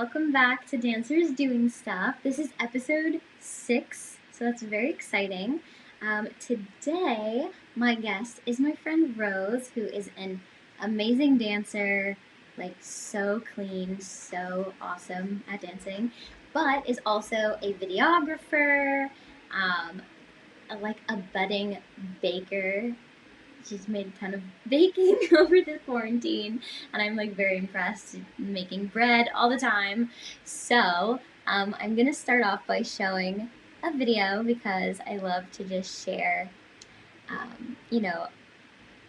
welcome back to Dancers Doing Stuff. This is episode 6, so that's very exciting. Today, my guest is my friend Rose, who is an amazing dancer, like so clean, so awesome at dancing, but is also a videographer, like a budding baker. She's made a ton of baking over the quarantine, and I'm like very impressed, making bread all the time. So I'm gonna start off by showing a video because I love to just share,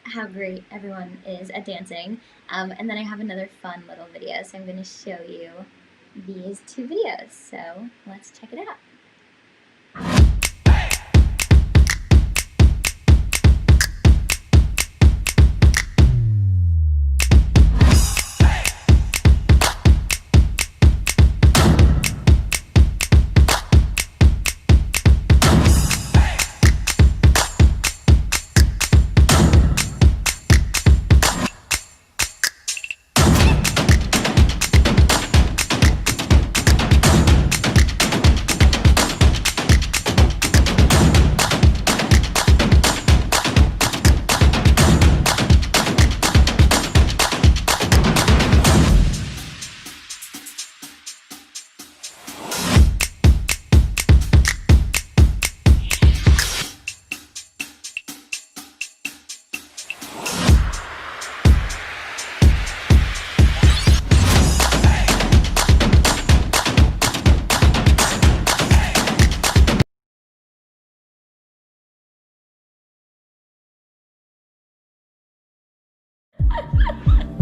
how great everyone is at dancing. And then I have another fun little video, so I'm gonna show you these 2 videos. So let's check it out.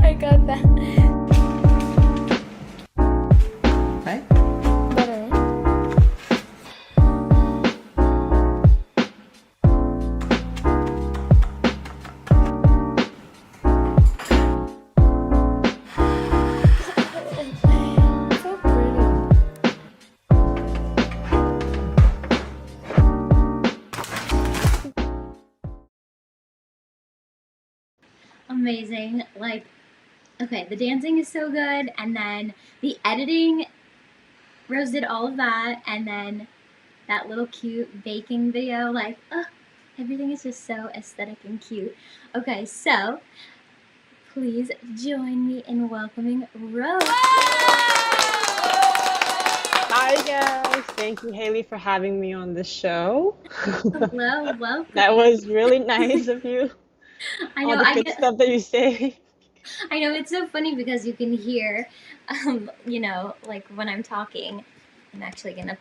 I got that. Right? Better. So pretty. Amazing. Like, okay, the dancing is so good, and then the editing, Rose did all of that, and then that little cute baking video, like, everything is just so aesthetic and cute. Okay, so please join me in welcoming Rose. Hi guys, thank you Haley for having me on the show. Hello, welcome. That was really nice of you. I All know, the good stuff that you say. I know, it's so funny because you can hear, like when I'm talking. I'm actually gonna,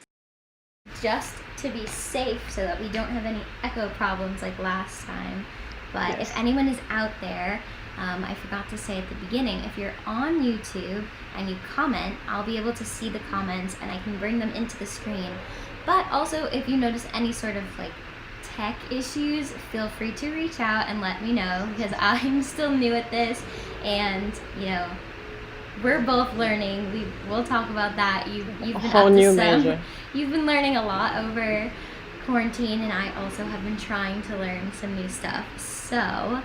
just to be safe so that we don't have any echo problems like last time. But Yes. if anyone is out there, I forgot to say at the beginning, if you're on YouTube and you comment, I'll be able to see the comments and I can bring them into the screen. But also, if you notice any sort of like tech issues, feel free to reach out and let me know, because I'm still new at this, and we're both learning. We'll talk about that. You've been A whole up to new some. major. You've been learning a lot over quarantine, and I also have been trying to learn some new stuff. So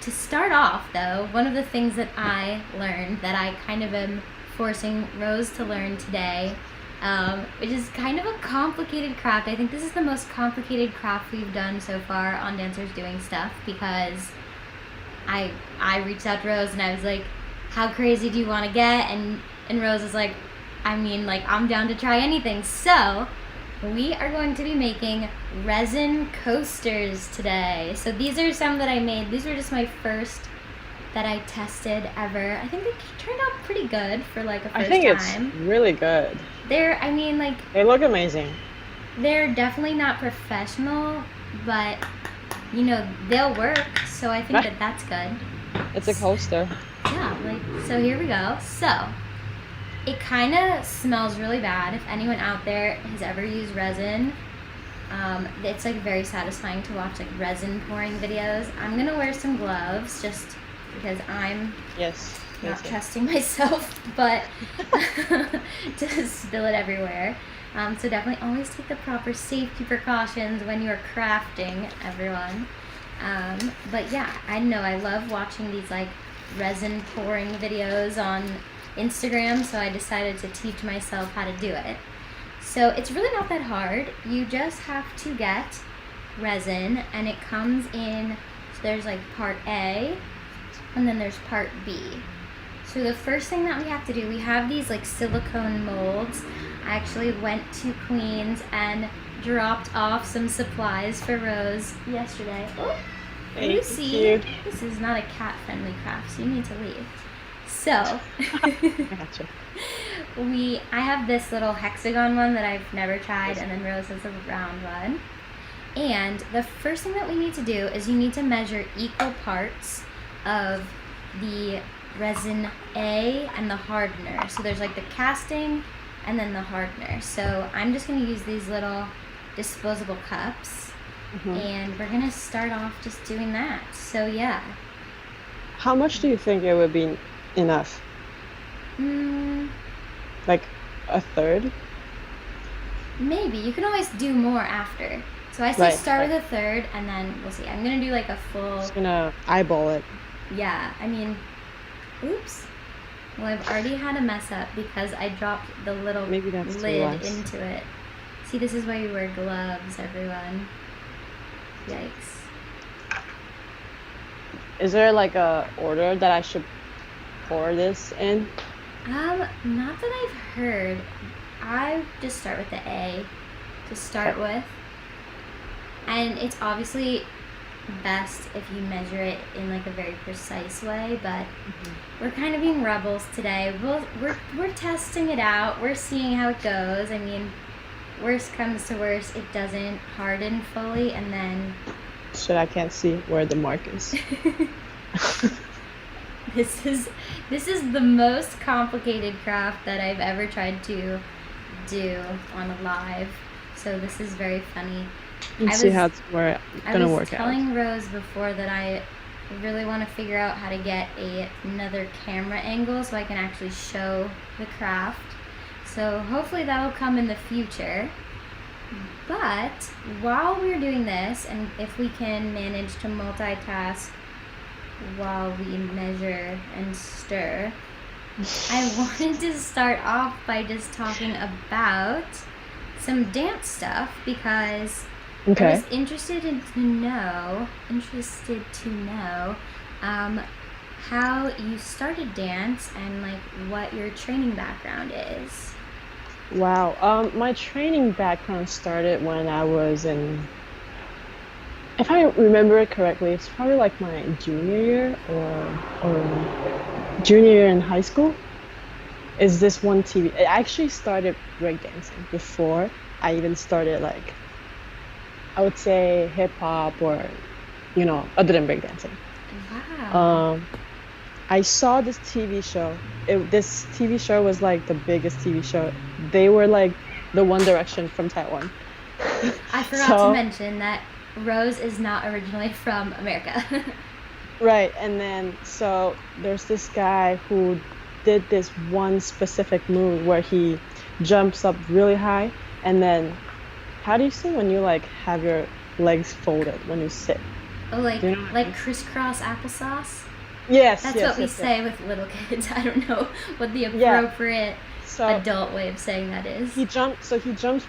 to start off, though, one of the things that I learned that I kind of am forcing Rose to learn today, which is kind of a complicated craft. I think this is the most complicated craft we've done so far on Dancers Doing Stuff, because I reached out to Rose and I was like, how crazy do you want to get? And Rose is like, I'm down to try anything. So we are going to be making resin coasters today. So these are some that I made. These were just my first that I tested ever. I think they turned out pretty good for like a first I think time. it's really good. They look amazing. they're definitely not professional, but they'll work. So I think Right. that's good. It's a coaster. Yeah, so here we go. So it kind of smells really bad. If anyone out there has ever used resin, it's like very satisfying to watch like resin pouring videos. I'm gonna wear some gloves just because I'm Yes. not trusting myself, but to spill it everywhere. So definitely always take the proper safety precautions when you're crafting, everyone. But yeah, I know I love watching these like resin pouring videos on Instagram, so I decided to teach myself how to do it. So it's really not that hard. You just have to get resin, and it comes in, so there's like part A, and then there's part B. So the first thing that we have to do, we have these like silicone molds. I actually went to Queens and dropped off some supplies for Rose yesterday. Oh, Thank Lucy, you. this is not a cat-friendly craft, so you need to leave. So, Gotcha. I have this little hexagon one that I've never tried, and then Rose has a round one. And the first thing that we need to do is you need to measure equal parts of the resin A and the hardener. So there's like the casting and then the hardener. So I'm just going to use these little disposable cups, and we're going to start off just doing that. So yeah. How much do you think it would be enough? Like a third? Maybe. You can always do more after. So I say Right, start right. with a third, and then we'll see. I'm going to do like a full... Just gonna eyeball it. Yeah, I mean... Oops. Well, I've already had a mess up because I dropped the little Maybe that's too lid less. into it. See, this is why you wear gloves, everyone. Yikes. Is there like a order that I should pour this in? Not that I've heard. I just start with the A to start with. And it's obviously best if you measure it in like a very precise way, but we're kind of being rebels today. We're testing it out. We're seeing how it goes. I mean, worst comes to worst, it doesn't harden fully, and then Shit, I can't see where the mark is. this is the most complicated craft that I've ever tried to do on a live. So this is very funny. Let's see how it's gonna was work out. telling Rose before that I really want to figure out how to get another camera angle so I can actually show the craft. So hopefully that'll come in the future. But while we're doing this, and if we can manage to multitask while we measure and stir, I wanted to start off by just talking about some dance stuff because I Okay. was interested to know how you started dance and like what your training background is. Wow. My training background started when I was if I remember it correctly, it's probably like my junior year or junior year in high school. Is this one TV? I actually started breakdancing before I even started like, I would say hip hop or, other than breakdancing. Wow. I saw this TV show. This TV show was like the biggest TV show. They were like the One Direction from Taiwan. I forgot So- to mention that Rose is not originally from America. Right, and then so there's this guy who did this one specific move where he jumps up really high, and then how do you say when you like have your legs folded when you sit? Oh, like Do you know what I like mean? crisscross applesauce? Yes, That's yes, what we yes, yes. say with little kids. I don't know what the Yeah. appropriate So adult way of saying that is. he jumps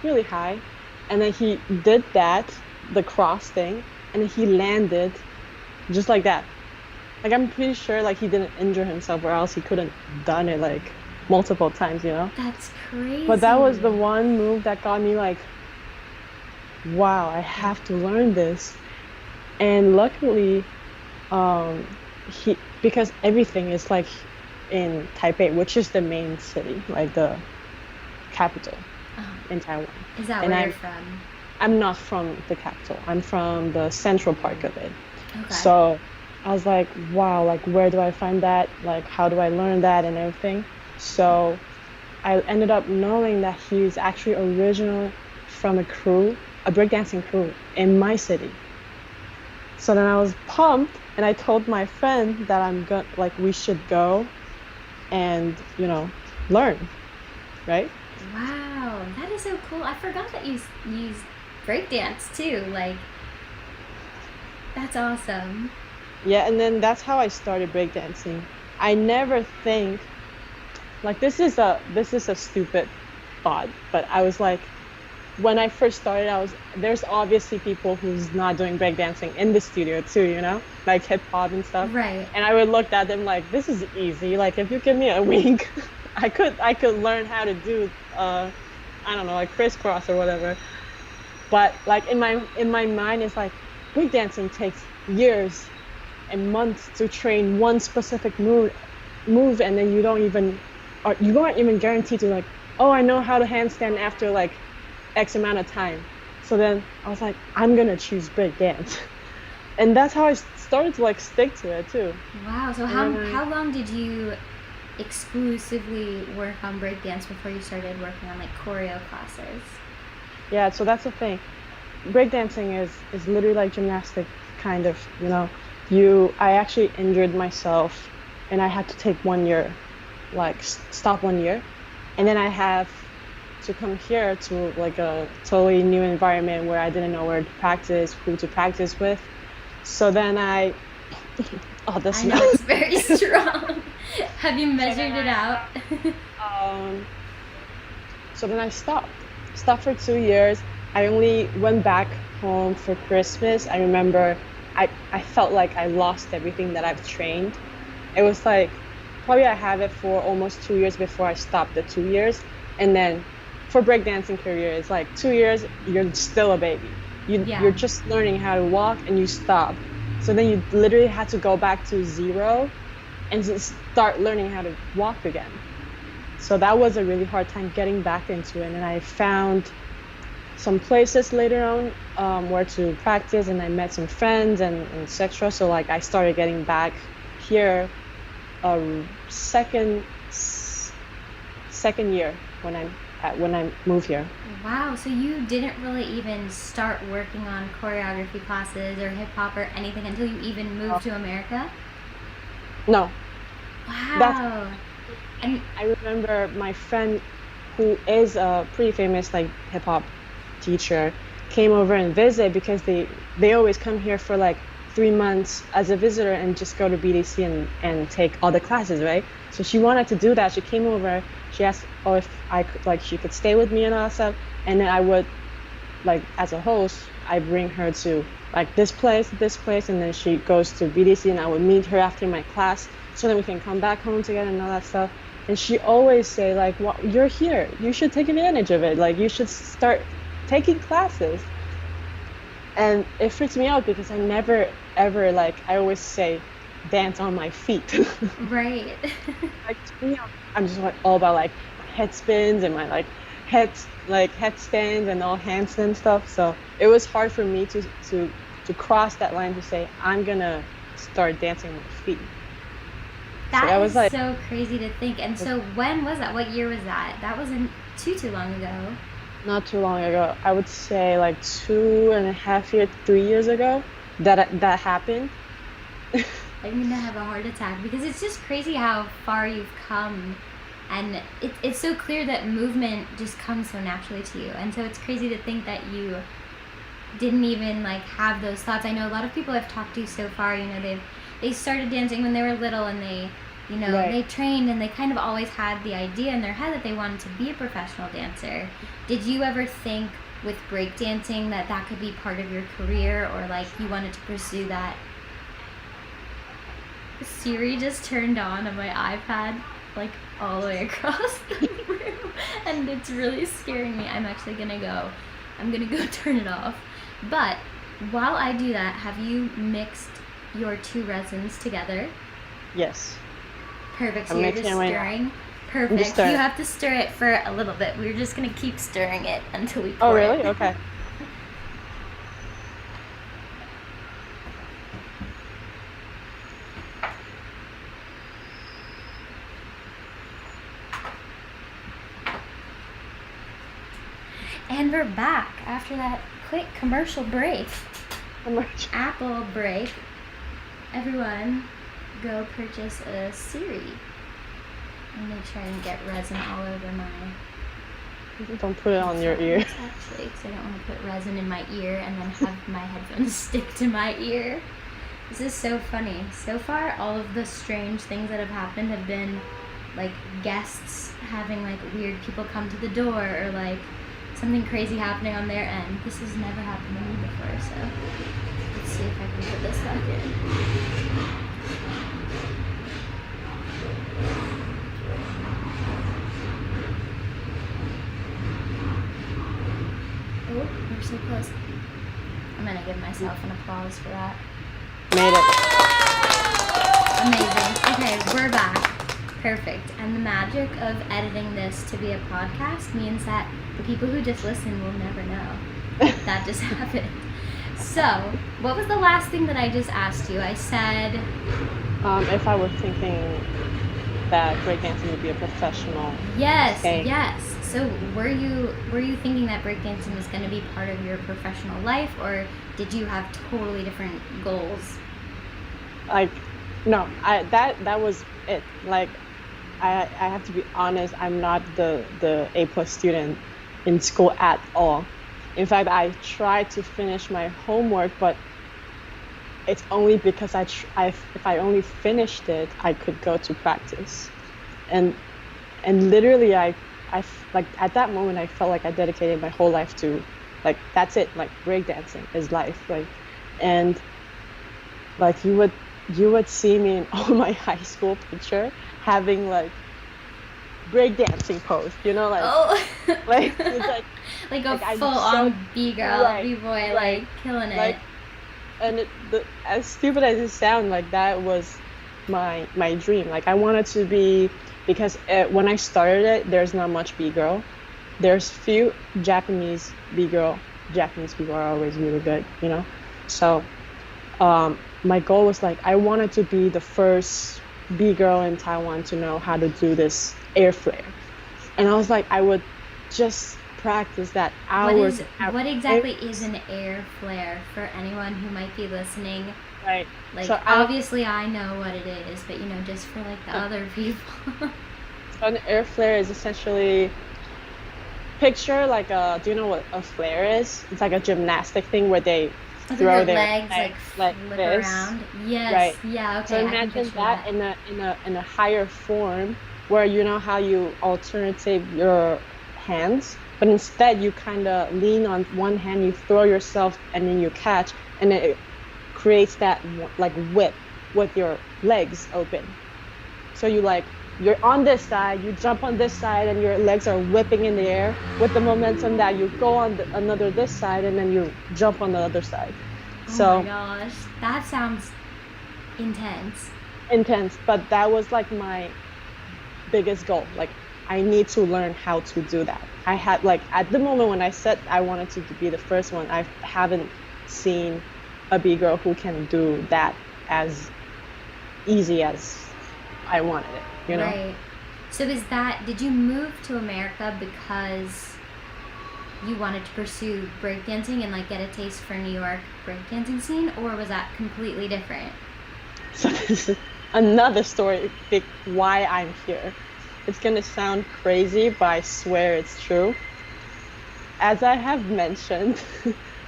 really high, and then he did that, the cross thing, and then he landed just like that. Like I'm pretty sure like he didn't injure himself or else he couldn't done it like multiple times, That's crazy. But that was the one move that got me like, wow, I have to learn this. And luckily, because everything is like in Taipei, which is the main city, like the capital in Taiwan. Is that and where I'm- you're from? I'm not from the capital. I'm from the central part of it. Okay. So I was like, wow, like where do I find that? Like how do I learn that and everything? So I ended up knowing that he's actually original from a breakdancing crew in my city. So then I was pumped and I told my friend that we should go and, learn, right? Wow, that is so cool. I forgot that you use breakdance too. Like, that's awesome. Yeah, and then that's how I started breakdancing. I never think Like this is a stupid thought, but I was like, when I first started, I was there's obviously people who's not doing breakdancing in the studio too, like hip hop and stuff. Right. And I would look at them like, this is easy. Like if you give me a week, I could learn how to do I don't know, like crisscross or whatever. But like in my mind, it's like breakdancing takes years and months to train one specific move, and then you aren't even guaranteed to like, oh, I know how to handstand after like X amount of time. So then I was like, I'm gonna choose break dance. And that's how I started to like stick to it too. Wow. So And then how long did you exclusively work on breakdance before you started working on like choreo classes? yeah, so that's the thing. Breakdancing is literally like gymnastics, kind of, I actually injured myself and I had to take 1 year, like stop 1 year. And then I have to come here to like a totally new environment where I didn't know where to practice, who to practice with. So then oh, the I know smell. it's very strong. Have you So then measured it out? um, so then I stopped for 2 years. I only went back home for Christmas. I remember I felt like I lost everything that I've trained. It was like probably I have it for almost 2 years before I stopped the 2 years. And then for breakdancing career, it's like 2 years, you're still a baby. You're Yeah. just learning how to walk and you stop. So then you literally had to go back to zero and just start learning how to walk again. So that was a really hard time getting back into it. And I found some places later on where to practice, and I met some friends and etc. So like I started getting back here second second year when I moved here. Wow. So you didn't really even start working on choreography classes or hip hop or anything until you even moved to America? No, that's Wow. And I remember my friend who is a pretty famous like hip hop teacher came over and visit because they always come here for like 3 months as a visitor and just go to BDC and take all the classes, right? So she wanted to do that. She came over. She asked, oh, if I could, like, she could stay with me and all that stuff. And then I would, like, as a host, I bring her to like this place, and then she goes to BDC, and I would meet her after my class, so then we can come back home together and all that stuff. And she always say like, well, you're here, you should take advantage of it. Like you should start taking classes. And it freaks me out because I never ever like I always say dance on my feet. right. Like to me, I'm just like all about like head spins and my like headstands and all handstand stuff. So it was hard for me to cross that line to say I'm gonna start dancing on my feet. So that That is was like so crazy to think. And so when was that? What year was that? That wasn't too long ago. not too long ago. I would say like 2.5 years, 3 years ago that happened. I'm gonna have a heart attack because it's just crazy how far you've come, and it's so clear that movement just comes so naturally to you. And so it's crazy to think that you didn't even like have those thoughts. I know a lot of people I've talked to so far, they started dancing when they were little, and Right. they trained, and they kind of always had the idea in their head that they wanted to be a professional dancer. Did you ever think with breakdancing that that could be part of your career, or like you wanted to pursue that? Siri just turned on my iPad like all the way across the room, and it's really scaring me. I'm gonna go turn it off. But while I do that, have you mixed your two resins together? Yes. Perfect. So I'm you're mixing just it right now. stirring. I'm just Perfect. You stirring. have to stir it for a little bit. We're just gonna keep stirring it until we Oh, pour it. really? Okay. And we're back after that quick commercial break. I'm ready. Apple break. Everyone, go purchase a Siri. I'm gonna try and get resin all over my Don't put it on your ear. headphones, actually, because I don't want to put resin in my ear and then have my headphones stick to my ear. This is so funny. So far, all of the strange things that have happened have been like guests having like weird people come to the door or like something crazy happening on their end. This has never happened to me before, so let's see if I can put this back in. Oh, we're so close. I'm gonna give myself an applause for that. Made Amazing. Okay, we're back. Perfect. And the magic of editing this to be a podcast means that the people who just listen will never know that just happened. So, what was the last thing that I just asked you? I said, if I were thinking that breakdancing would be a professional yes, thing. yes. So, were you thinking that breakdancing was going to be part of your professional life, or did you have totally different goals? Like, no, that was it. Like, I have to be honest, I'm not the A+ student in school at all. In fact, I tried to finish my homework, but it's only because if I only finished it, I could go to practice. And literally like at that moment I felt like I dedicated my whole life to, like, that's it, like breakdancing is life. Like, and like you would see me in all my high school picture having like breakdancing pose, like Oh, like it's like a I'm full so on B-girl, right, B-boy, right, like killing it. like, and as stupid as it sounds, like that was my dream. Like I wanted to be, because when I started it, there's not much B-girl. There's few Japanese B-girl. Japanese people are always really good, So my goal was like I wanted to be the first B-girl in Taiwan to know how to do this air flare. And I was like, I would just practice that hours. What exactly is an air flare for anyone who might be listening? Right. Like, So obviously I know what it is, but just for like the other people. So an air flare is essentially, picture like do you know what a flare is? It's like a gymnastic thing where they Look throw your their legs like flip this. around. Yes. Right. Yeah. Okay. So I can imagine picture that in a higher form, where you know how you alternative your hands, but instead you kind of lean on one hand, you throw yourself, and then you catch, and it creates that like whip with your legs open. So you're on this side, you jump on this side, and your legs are whipping in the air with the momentum that you go on another this side, and then you jump on the other side. Oh my gosh, that sounds intense. But that was like my biggest goal. Like I need to learn how to do that. I had, like, at the moment when I said I wanted to be the first one, I haven't seen a B-girl who can do that as easy as I wanted it, Right. So did you move to America because you wanted to pursue breakdancing and like get a taste for New York breakdancing scene, or was that completely different? So this is another story, why I'm here. It's gonna sound crazy, but I swear it's true. As I have mentioned,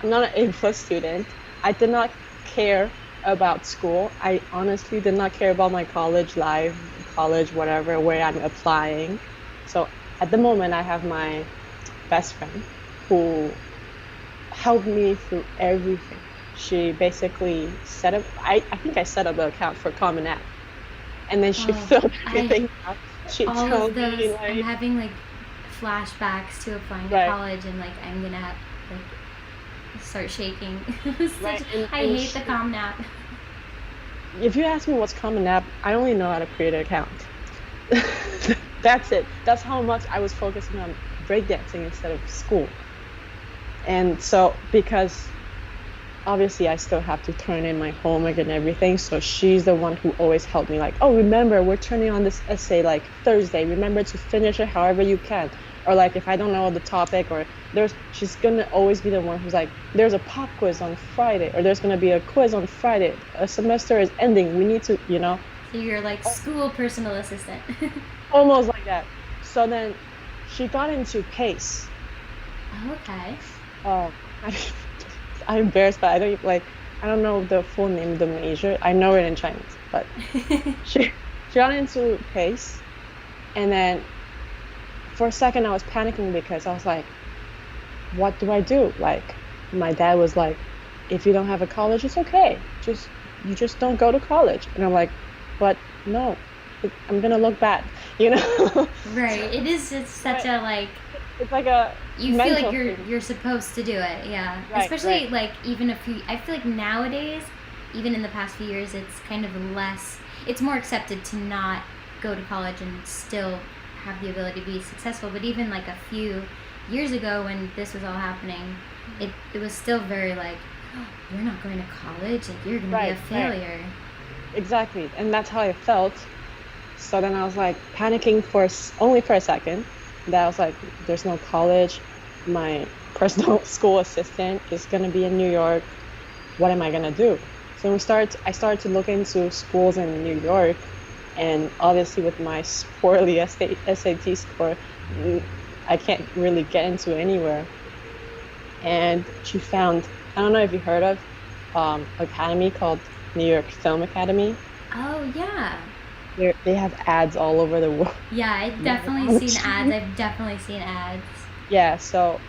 I'm not an A+ student. I did not care about school. I honestly did not care about my college life, whatever, where I'm applying. So at the moment, I have my best friend who helped me through everything. She basically set up, I think I set up an account for Common App. And then she filled everything out. She all told of those, me, like, I'm having like flashbacks to applying to college, and like I'm gonna like start shaking. Right, I hate the Common App. If you ask me what's Common App, I only know how to create an account. That's it. That's how much I was focusing on breakdancing instead of school. And so, because obviously I still have to turn in my homework and everything, so she's the one who always helped me, like, oh, remember, we're turning on this essay like Thursday, remember to finish it however you can. Or like if I don't know the topic, or she's gonna always be the one who's like, there's a pop quiz on Friday, or there's gonna be a quiz on Friday, a semester is ending, we need to, So you're like school personal assistant. almost like that. So then she got into PACE. Okay. I'm embarrassed, but I don't know the full name of the major. I know it in Chinese, but she got into PACE, And then for a second, I was panicking because I was like, what do I do? Like, my dad was like, if you don't have a college, it's okay. You just don't go to college. And I'm like, but no, I'm gonna look bad, you know? Right. It is. It's such But a like. it's like a You feel like mental you're thing. you're supposed to do it, yeah. Right, Especially right. like even a few. I feel like nowadays, even in the past few years, it's kind of less. It's more accepted to not go to college and still have the ability to be successful. But even like a few years ago, when this was all happening, it was still very like, oh, you're not going to college, like you're going to be a Right, right. failure. Exactly. And that's how I felt. So then I was like panicking for only for a second. That I was like, there's no college. My personal school assistant is gonna be in New York. What am I gonna do? So I started to look into schools in New York, and obviously with my poorly SAT score, mm, I can't really get into anywhere. And she found, I don't know if you heard of academy called New York Film Academy. Oh yeah, They have ads all over the world. yeah. I've World, definitely seen ads. honestly. I've definitely seen ads. Yeah, so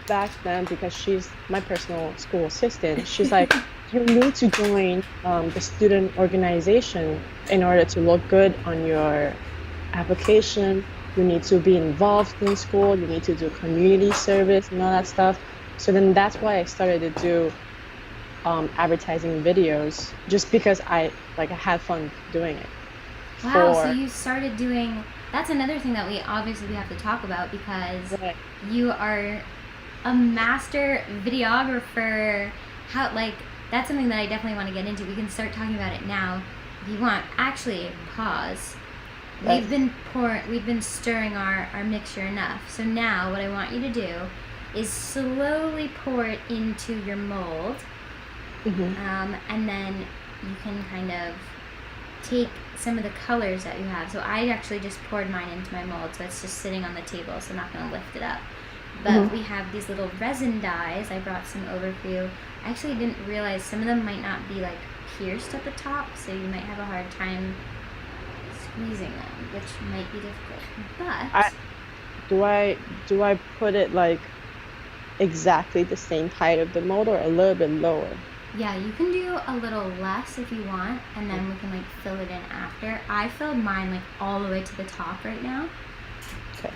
back then, because she's my personal school assistant, she's like, you need to join the student organization in order to look good on your application. You need to be involved in school. You need to do community service and all that stuff. So then that's why I started to do advertising videos, just because I had fun doing it. Wow, so For you started doing that's another thing that we have to talk about because Right. you are a master videographer. How like that's something that I definitely want to get into. We can start talking about it now if you want. Actually, pause. Right. We've been stirring our mixture enough. So now what I want you to do is slowly pour it into your mold, Hmm. and then you can kind of take some of the colors that you have. So I actually just poured mine into my mold, so it's just sitting on the table, so I'm not going to lift it up. But Hmm. we have these little resin dyes. I brought some over for you. I actually didn't realize some of them might not be like pierced at the top, so you might have a hard time squeezing them, which might be difficult. I But do I put it like exactly the same height of the mold or a little bit lower? yeah, you can do a little less if you want, and then we can like fill it in after. I filled mine like all the way to the top right now. Okay.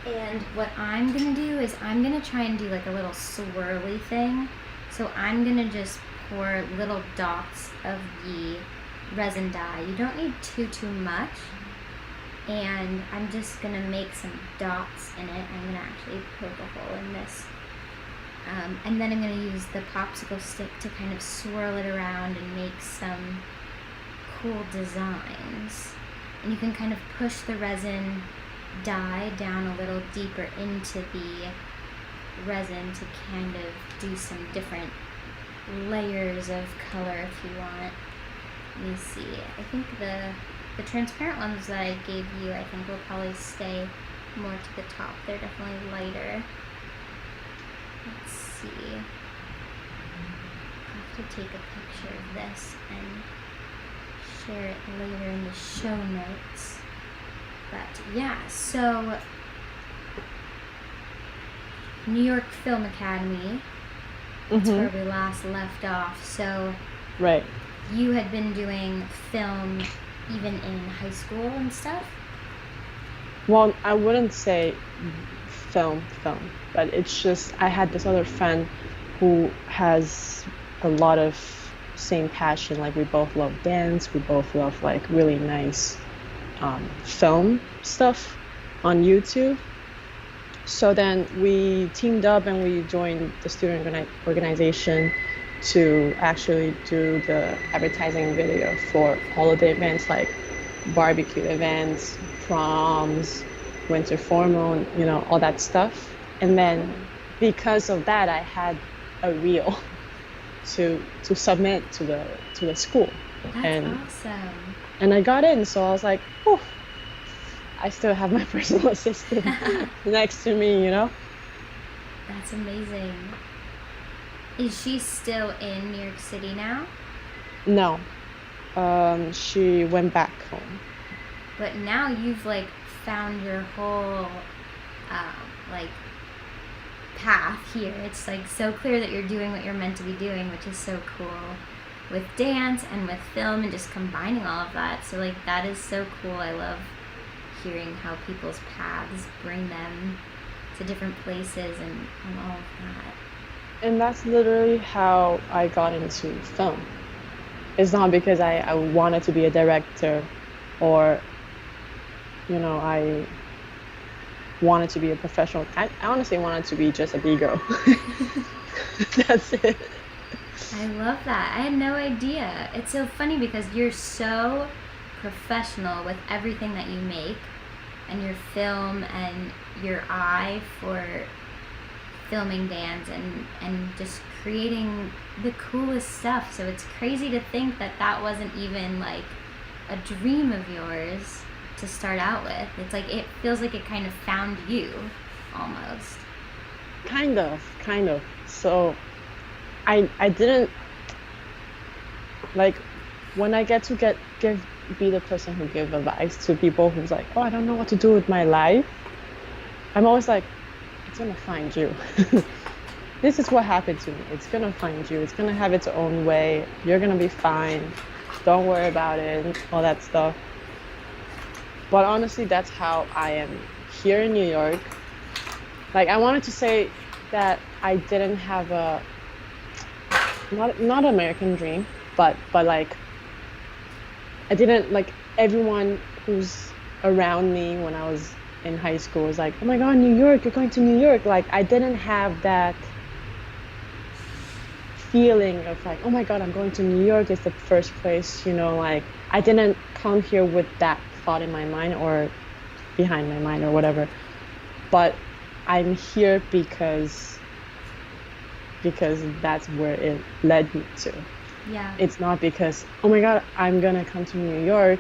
And what I'm gonna do is I'm gonna try and do like a little swirly thing. So I'm gonna just pour little dots of the resin dye. You don't need too much. And I'm just gonna make some dots in it. I'm gonna actually poke a hole in this. And then I'm gonna use the popsicle stick to kind of swirl it around and make some cool designs. And you can kind of push the resin dye down a little deeper into the resin to kind of do some different layers of color if you want. Let me see. I think the transparent ones that I gave you I think will probably stay more to the top. They're definitely lighter. Let's see. I'll have to take a picture of this and share it later in the show notes. But yeah, so New York Film Academy, that's Hmm. where we last left off. So Right. you had been doing film even in high school and stuff? Well, I wouldn't say film, but it's just I had this other friend who has a lot of same passion. Like we both love dance, we both love like really nice film stuff on YouTube. So then we teamed up and we joined the student organization to actually do the advertising video for all of the events like barbecue events, proms, winter formal, all that stuff. And then Cool. because of that, I had a reel to submit to the school. That's And awesome. and I got in, so I was like, oh, I still have my personal assistant next to me. That's amazing. Is she still in New York City now? No, she went back home. but now you've like found your whole like path here. It's like so clear that you're doing what you're meant to be doing, which is so cool with dance and with film and just combining all of that. So like that is so cool. I love hearing how people's paths bring them to different places and all of that. And that's literally how I got into film. It's not because I wanted to be a director or, I wanted to be a professional. I honestly wanted to be just a B-girl. That's it. I love that. I had no idea. It's so funny because you're so professional with everything that you make and your film and your eye for filming dance and just creating the coolest stuff. So it's crazy to think that that wasn't even like a dream of yours to start out with. It's like it feels like it kind of found you almost. Kind of. So I didn't like when I get to be the person who give advice to people who's like, oh, I don't know what to do with my life. I'm always like, it's gonna find you. This is what happened to me. It's gonna find you. It's gonna have its own way. You're gonna be fine. Don't worry about it. All that stuff. But honestly, that's how I am here in New York. Like I wanted to say that I didn't have a not American dream, but like I didn't like everyone who's around me when I was in high school was like, oh my god, New York, you're going to New York. Like I didn't have that feeling of like, oh my god, I'm going to New York. It's the first place, like I didn't come here with that thought in my mind or behind my mind or whatever. But I'm here because that's where it led me to. Yeah. It's not because, oh my god, I'm gonna come to New York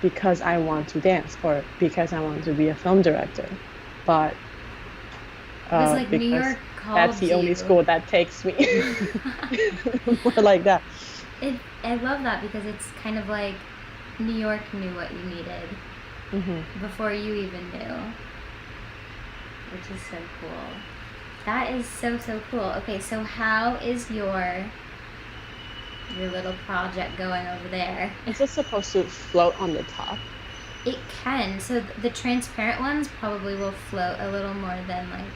because I want to dance or because I want to be a film director. But It's like New because York called that's the only you. school that takes me. More like that. I love that because it's kind of like New York knew what you needed before you even knew, which is so cool. That is so cool. Okay, so how is your little project going over there? Is it supposed to float on the top? It can. So the transparent ones probably will float a little more than like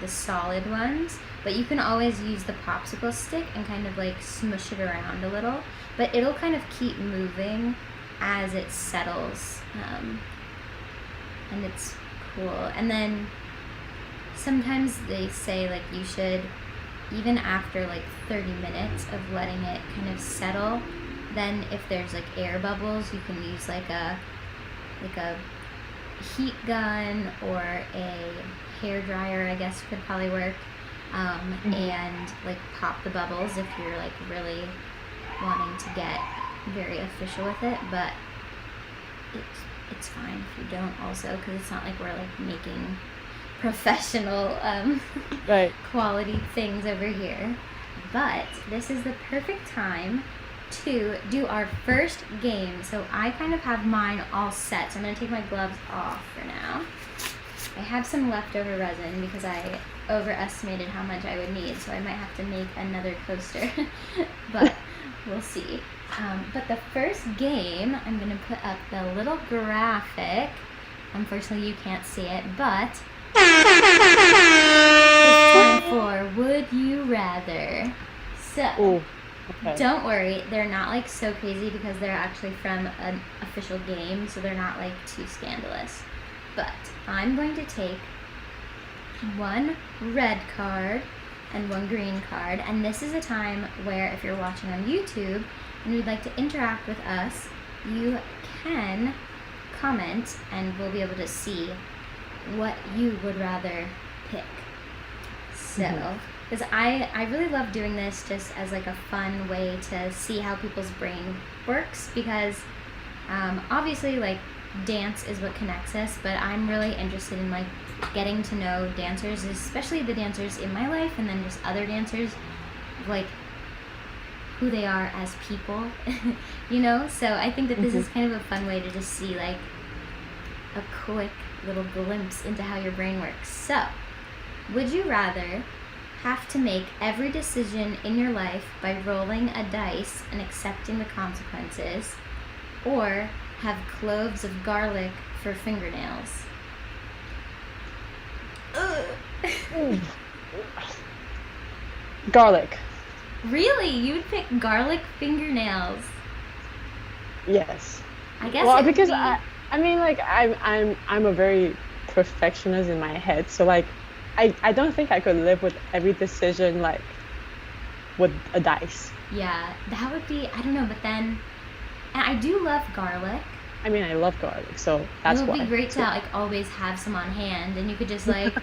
the solid ones, but you can always use the popsicle stick and kind of like smush it around a little, but it'll kind of keep moving as it settles, and it's cool. And then sometimes they say like you should, even after like 30 minutes of letting it kind of settle, then if there's like air bubbles, you can use like a heat gun or a hair dryer, I guess could probably work, and like pop the bubbles if you're like really wanting to get very official with it. But it's fine if you don't also, because it's not like we're like making professional Right. quality things over here. But this is the perfect time to do our first game. So I kind of have mine all set, so I'm going to take my gloves off for now. I have some leftover resin because I overestimated how much I would need, so I might have to make another coaster. But we'll see. But the first game, I'm going to put up the little graphic. Unfortunately, you can't see it, but it's time for Would You Rather. So, Ooh, okay. don't worry, they're not like so crazy because they're actually from an official game, so they're not like too scandalous. But I'm going to take one red card and one green card, and this is a time where if you're watching on YouTube and you'd like to interact with us, you can comment and we'll be able to see what you would rather pick. So, because I really love doing this just as like a fun way to see how people's brain works, because obviously like dance is what connects us, but I'm really interested in like getting to know dancers, especially the dancers in my life and then just other dancers, like who they are as people, you know? So I think that this Hmm. is kind of a fun way to just see like a quick little glimpse into how your brain works. So, would you rather have to make every decision in your life by rolling a dice and accepting the consequences, or have cloves of garlic for fingernails? Ugh. Ooh. Garlic. Really? You would pick garlic fingernails? Yes. I guess Well, it would because be. I mean, like I'm a very perfectionist in my head, so like I don't think I could live with every decision like with a dice. Yeah, that would be. I don't know, but then. And I do love garlic. I mean, I love garlic, so It that's would be why great to too. like always have some on hand, and you could just like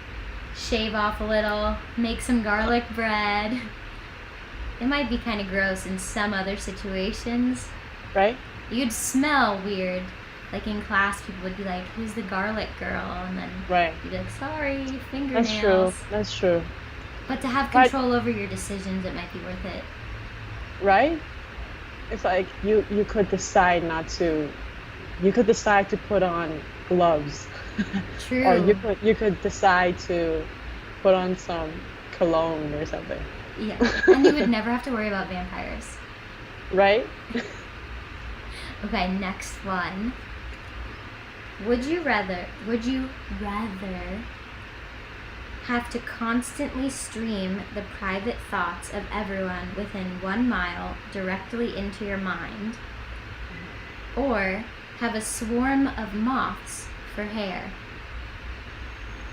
shave off a little, make some garlic bread. It might be kind of gross in some other situations. Right? You'd smell weird. Like in class, people would be like, "Who's the garlic girl?" And then Right. you'd be like, "Sorry, That's fingernails." true. That's true. But to have But control over your decisions, it might be worth it. right? It's like you could decide not to. You could decide to put on gloves, or True. you could decide to put on some cologne or something. Yeah. And you would never have to worry about vampires. Right? Okay, next one. Would you rather have to constantly stream the private thoughts of everyone within 1 mile directly into your mind, or have a swarm of moths for hair?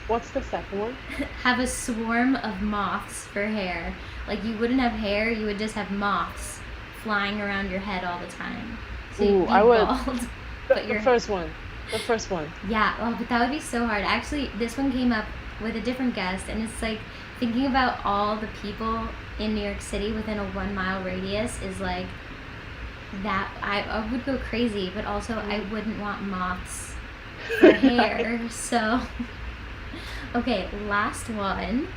What's the second one? Have a swarm of moths for hair. Like you wouldn't have hair, you would just have moths flying around your head all the time. So Ooh, you'd be I would bald, but the your first one. The first one. yeah, oh, but that would be so hard. Actually, this one came up with a different guest, and it's like thinking about all the people in New York City within a 1 mile radius is like that. I would go crazy, but also I Mm. wouldn't want moths for Right. hair. So, okay, last one.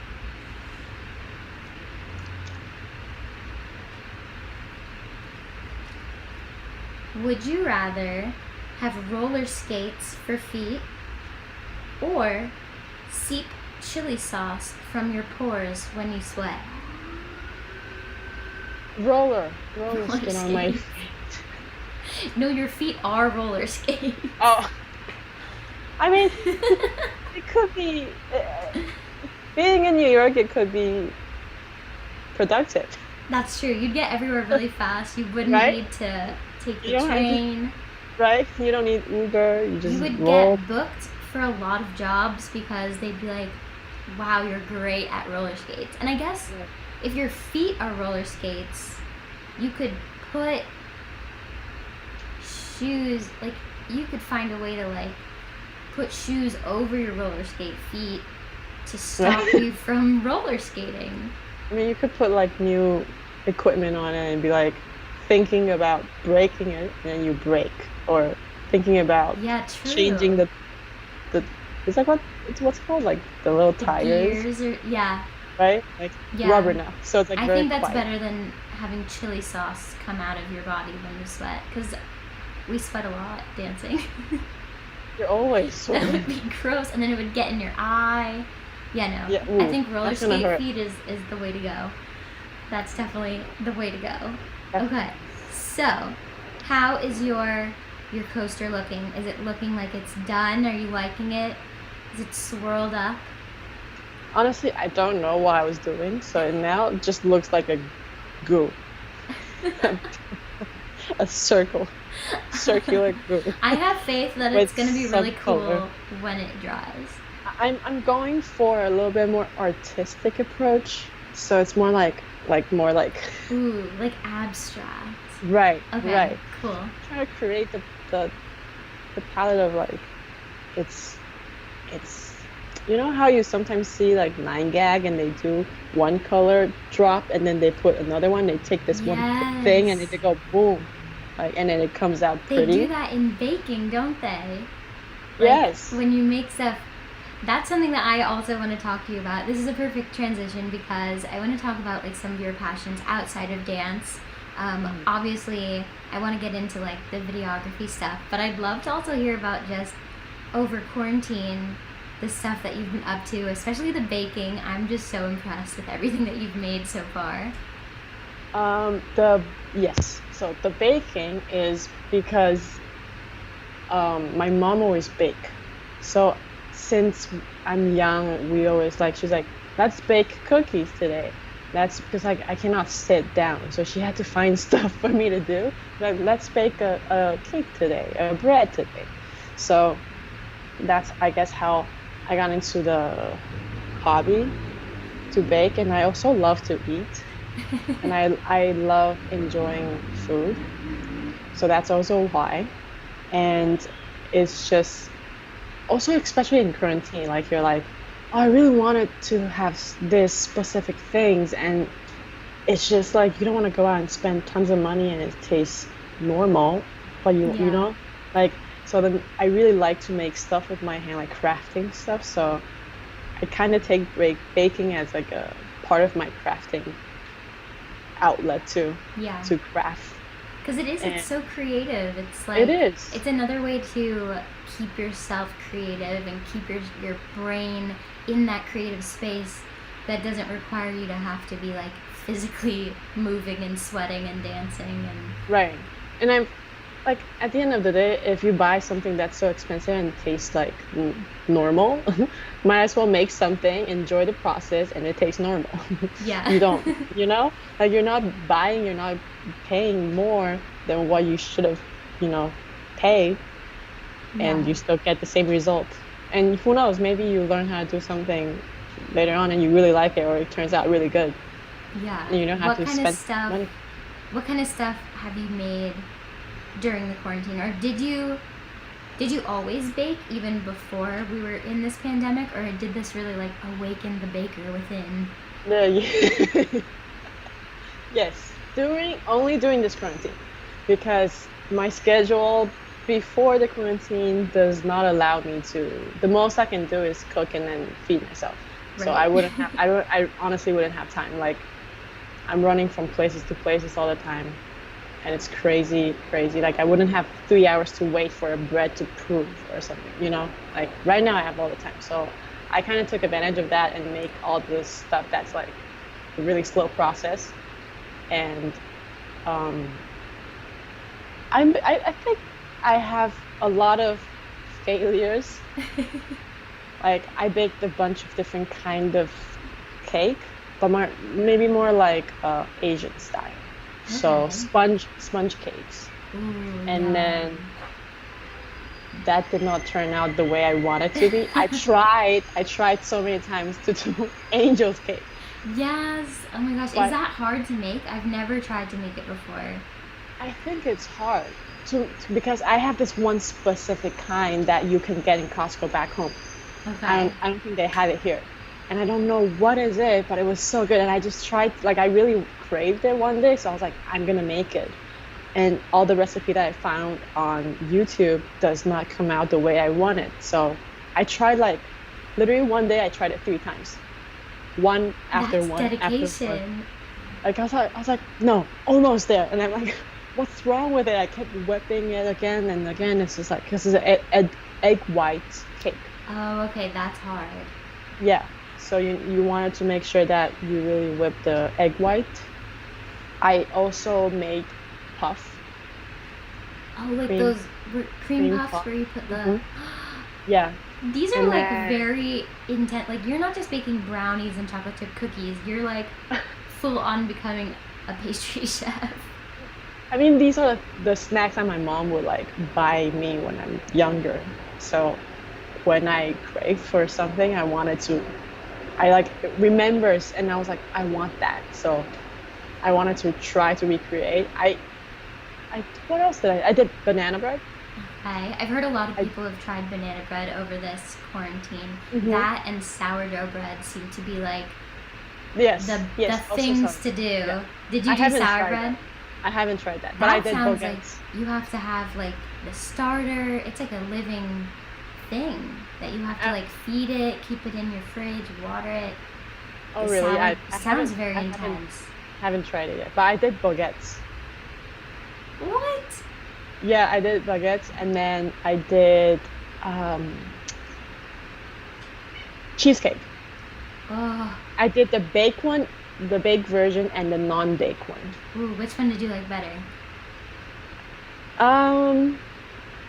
Would you rather have roller skates for feet or seep chili sauce from your pores when you sweat? Roller Roller skin on my skates. feet. No, your feet are roller skates. Oh, I mean, it could be being in New York. It could be productive, That's true. You'd get everywhere really fast. You wouldn't right? need to take You the don't have to, train. right? You don't need Uber. You You just would roll. get booked for a lot of jobs because they'd be like, wow, you're great at roller skates. And I guess Yeah. if your feet are roller skates, you could put shoes, like, you could find a way to, like, put shoes over your roller skate feet to stop Right. you from roller skating. I mean, you could put like new equipment on it and be like thinking about breaking it, and then you break, or thinking about Yeah, changing true. the it's like what's called like the little The tires, gears are, yeah, right? Like yeah. rubber now, so it's like I very think that's quiet. better than having chili sauce come out of your body when you sweat, because we sweat a lot dancing. You're always That would sweating. be gross, and then it would get in your eye. Yeah, Yeah, no. I ooh, think roller that's gonna skate hurt. feet is the way to go. That's definitely the way to go. Yeah. Okay, so how is your coaster looking? Is it looking like it's done? Are you liking it? Is it swirled up? Honestly, I don't know what I was doing, so now it just looks like a goo, a circular goo I have faith that it's with gonna be really some color. cool when it dries. I'm going for a little bit more artistic approach, so it's more like Ooh, like abstract. right, Okay, right. cool. Trying to create the the palette of like it's it's you know how you sometimes see like nine gag and they do one color drop and then they put another one. They take this one thing and they Yes. go boom, like and then it comes out They do pretty. that in baking, don't they? Like Yes. when you make stuff. That's something that I also want to talk to you about. This is a perfect transition because I want to talk about like some of your passions outside of dance. Mhm. Obviously, I want to get into like the videography stuff, but I'd love to also hear about just over quarantine the stuff that you've been up to, especially the baking. I'm just so impressed with everything that you've made so far. The yes. So the baking is because my mom always bake. So since I'm young, we always like she's like, let's bake cookies today. That's because like I cannot sit down. So she had to find stuff for me to do. Like let's bake a cake today, a bread today. So that's I guess how I got into the hobby to bake, and I also love to eat, and I love enjoying food. So that's also why. And it's just also especially in quarantine, like you're like, oh, I really wanted to have this specific things, and it's just like you don't want to go out and spend tons of money and it tastes normal, but you Yeah. know, like so then I really like to make stuff with my hand, like crafting stuff. So I kind of take baking as like a part of my crafting outlet Yeah. to craft, Because it's and so creative. It's it like, is. it's another way to keep yourself creative and keep your brain in that creative space that doesn't require you to have to be like physically moving and sweating and dancing and Right. And I'm like, at the end of the day, if you buy something that's so expensive and tastes like normal, might as well make something, enjoy the process, and it tastes normal. yeah. You don't, like you're not buying, you're not paying more than what you should have, you know, paid, yeah. and you still get the same result. And who knows, maybe you learn how to do something later on and you really like it, or it turns out really good, Yeah. and you don't have What to kind of spend stuff money. what kind of stuff have you made during the quarantine? Or did you always bake even before we were in this pandemic, or did this really like awaken the baker within? The Yes, during this quarantine, because my schedule before the quarantine does not allow me to. The most I can do is cook and then feed myself. So Right. I wouldn't have. I honestly wouldn't have time. Like I'm running from places to places all the time, and it's crazy, crazy. Like I wouldn't have 3 hours to wait for a bread to proof or something. Like right now I have all the time. So I kind of took advantage of that and make all this stuff that's like a really slow process. And um I think I have a lot of failures. Like I baked a bunch of different kind of cake, but maybe more like Asian style. So Okay. sponge cakes. Ooh, And yeah. then that did not turn out the way I wanted to be. I tried so many times to do angel's cake, Yes. Oh my gosh. Is but that hard to make? I've never tried to make it before. I think it's hard because I have this one specific kind that you can get in Costco back home. Okay. I don't think they have it here. And I don't know what is it, but it was so good. And I just tried, like, I really craved it one day. So I was like, I'm gonna make it. And all the recipe that I found on YouTube does not come out the way I want it. So I tried, like, literally one day I tried it 3 times, That's one after one. dedication. Like I was like, no, almost there. And I'm like, what's wrong with it? I kept whipping it again and again. It's just like, because it's an egg white cake. Oh, okay. That's hard. Yeah. So you wanted to make sure that you really whip the egg white. I also made puff, Oh, like cream those cream cream puffs puff. where you put the. Hmm. Yeah. These are And like then very intense. Like you're not just baking brownies and chocolate chip cookies. You're like full on becoming a pastry chef. I mean these are the snacks that my mom would like buy me when I'm younger. So when I crave for something, I like remembers, and I was like, I want that. So I wanted to try to recreate. I what else did I did banana bread. I've heard a lot of I people have tried banana bread over this quarantine. hmm That and sourdough bread seem to be like Yes, the yes, also things some. to Yeah. do. Did you I do haven't sour tried bread? that. I haven't tried that, but I That did sounds like baguettes. you have to have like the starter. It's like a living thing that you have to Uh, like feed it, keep it in your fridge, water it. oh The really? sour I sounds haven't very intense. haven't tried it yet, but I did baguettes. What? Yeah, I did baguettes, and then I did um, cheesecake. Oh, I did the baked one, the baked version, and the non-baked one. ooh, which one did you like better? Um,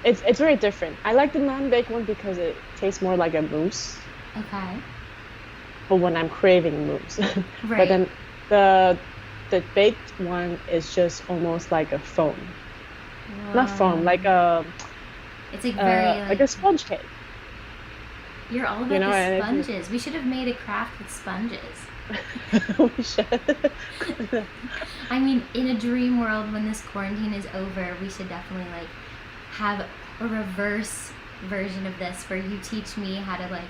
it's very different. I like the non-baked one because it tastes more like a mousse, Okay. but when I'm craving mousse. But Right. then the the baked one is just almost like a foam. Not foam, Whoa. It's like a sponge cake, you're all about the and sponges. We should have made a craft with sponges. we should. I mean, in a dream world, when this quarantine is over, we should definitely like have a reverse version of this where you teach me how to like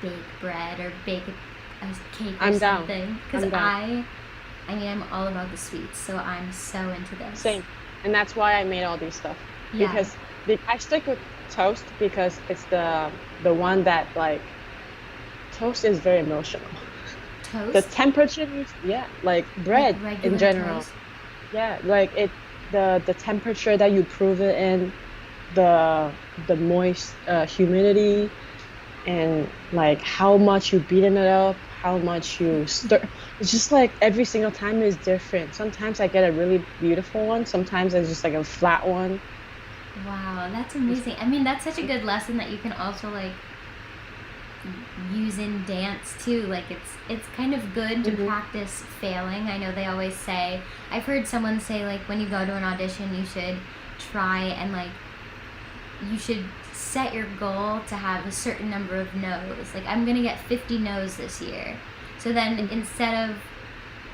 bake bread or bake a cake or I'm down. something. Because I'm down. I mean, I'm all about the sweets, so I'm so into this. Same. And that's why I made all these stuff Yeah. because I stick with toast because it's the one that like toast is very emotional. The Toast? temperature, yeah, like Like bread in regular general. toast? Yeah, like the temperature that you prove it in, the moist humidity, and like how much you beaten it up, how much you stir. It's just like every single time is different. Sometimes I get a really beautiful one, sometimes it's just like a flat one. Wow, that's amazing. I mean, that's such a good lesson that you can also like use in dance too. Like it's kind of good to Hmm. practice failing. I know they always say, I've heard someone say like when you go to an audition, you should try and like you should set your goal to have a certain number of no's. Like I'm going to get 50 no's this year. So then instead of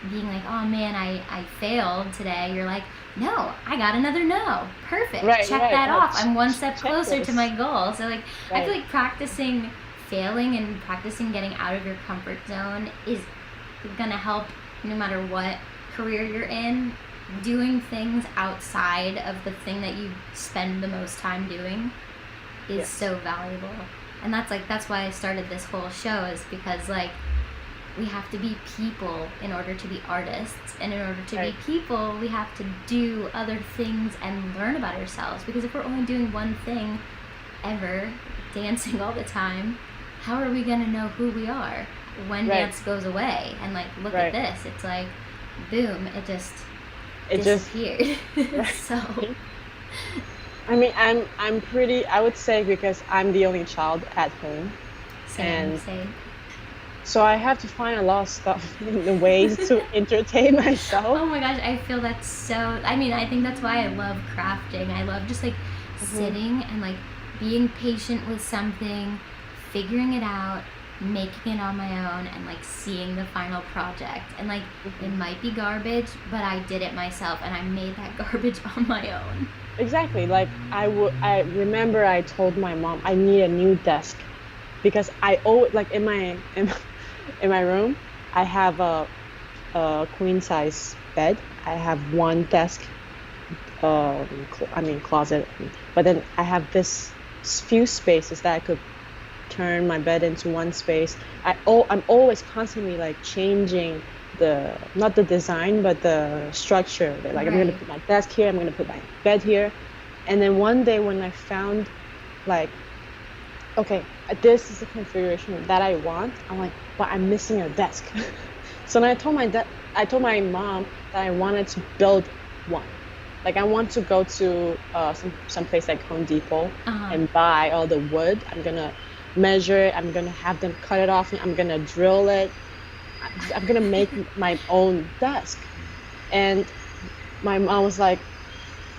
being like, oh man, I failed today, you're like, no, I got another no. Perfect. Right, Check right. that off. I'm one step closer to my Checklist. goal. So like I feel Right. like practicing failing and practicing getting out of your comfort zone is gonna help no matter what career you're in. Doing things outside of the thing that you spend the most time doing is Yes. so valuable. And that's why I started this whole show is because like we have to be people in order to be artists, and in order to be Right. people we have to do other things and learn about ourselves, because if we're only doing one thing ever, dancing all the time, how are we going to know who we are when Right. dance goes away? And like look at Right. this, it's like boom, it just It just disappeared. So right. I mean, I'm pretty, I would say because I'm the only child at home, same and same. so I have to find a lot of stuff in the ways to entertain myself. Oh my gosh, I feel that's so. I mean, I think that's why I love crafting. I love just like Hmm. sitting and like being patient with something, figuring it out, making it on my own, and like seeing the final project. And like it Hmm. might be garbage, but I did it myself and I made that garbage on my own. Exactly. Like I remember I told my mom I need a new desk because I always like in my room I have a queen size bed. I have one desk, I mean closet, but then I have this few spaces that I could turn my bed into one space. I'm always constantly like changing the not the design but the structure of it. Like I'm gonna Right. put my desk here, I'm gonna put my bed here. And then one day when I found like, okay, this is the configuration that I want, I'm like, but I'm missing a desk. So then I told my mom that I wanted to build one. Like I want to go to some place like Home Depot Uh huh. and buy all the wood. I'm gonna measure it. I'm gonna have them cut it off. I'm gonna drill it. I'm gonna make my own desk. And my mom was like,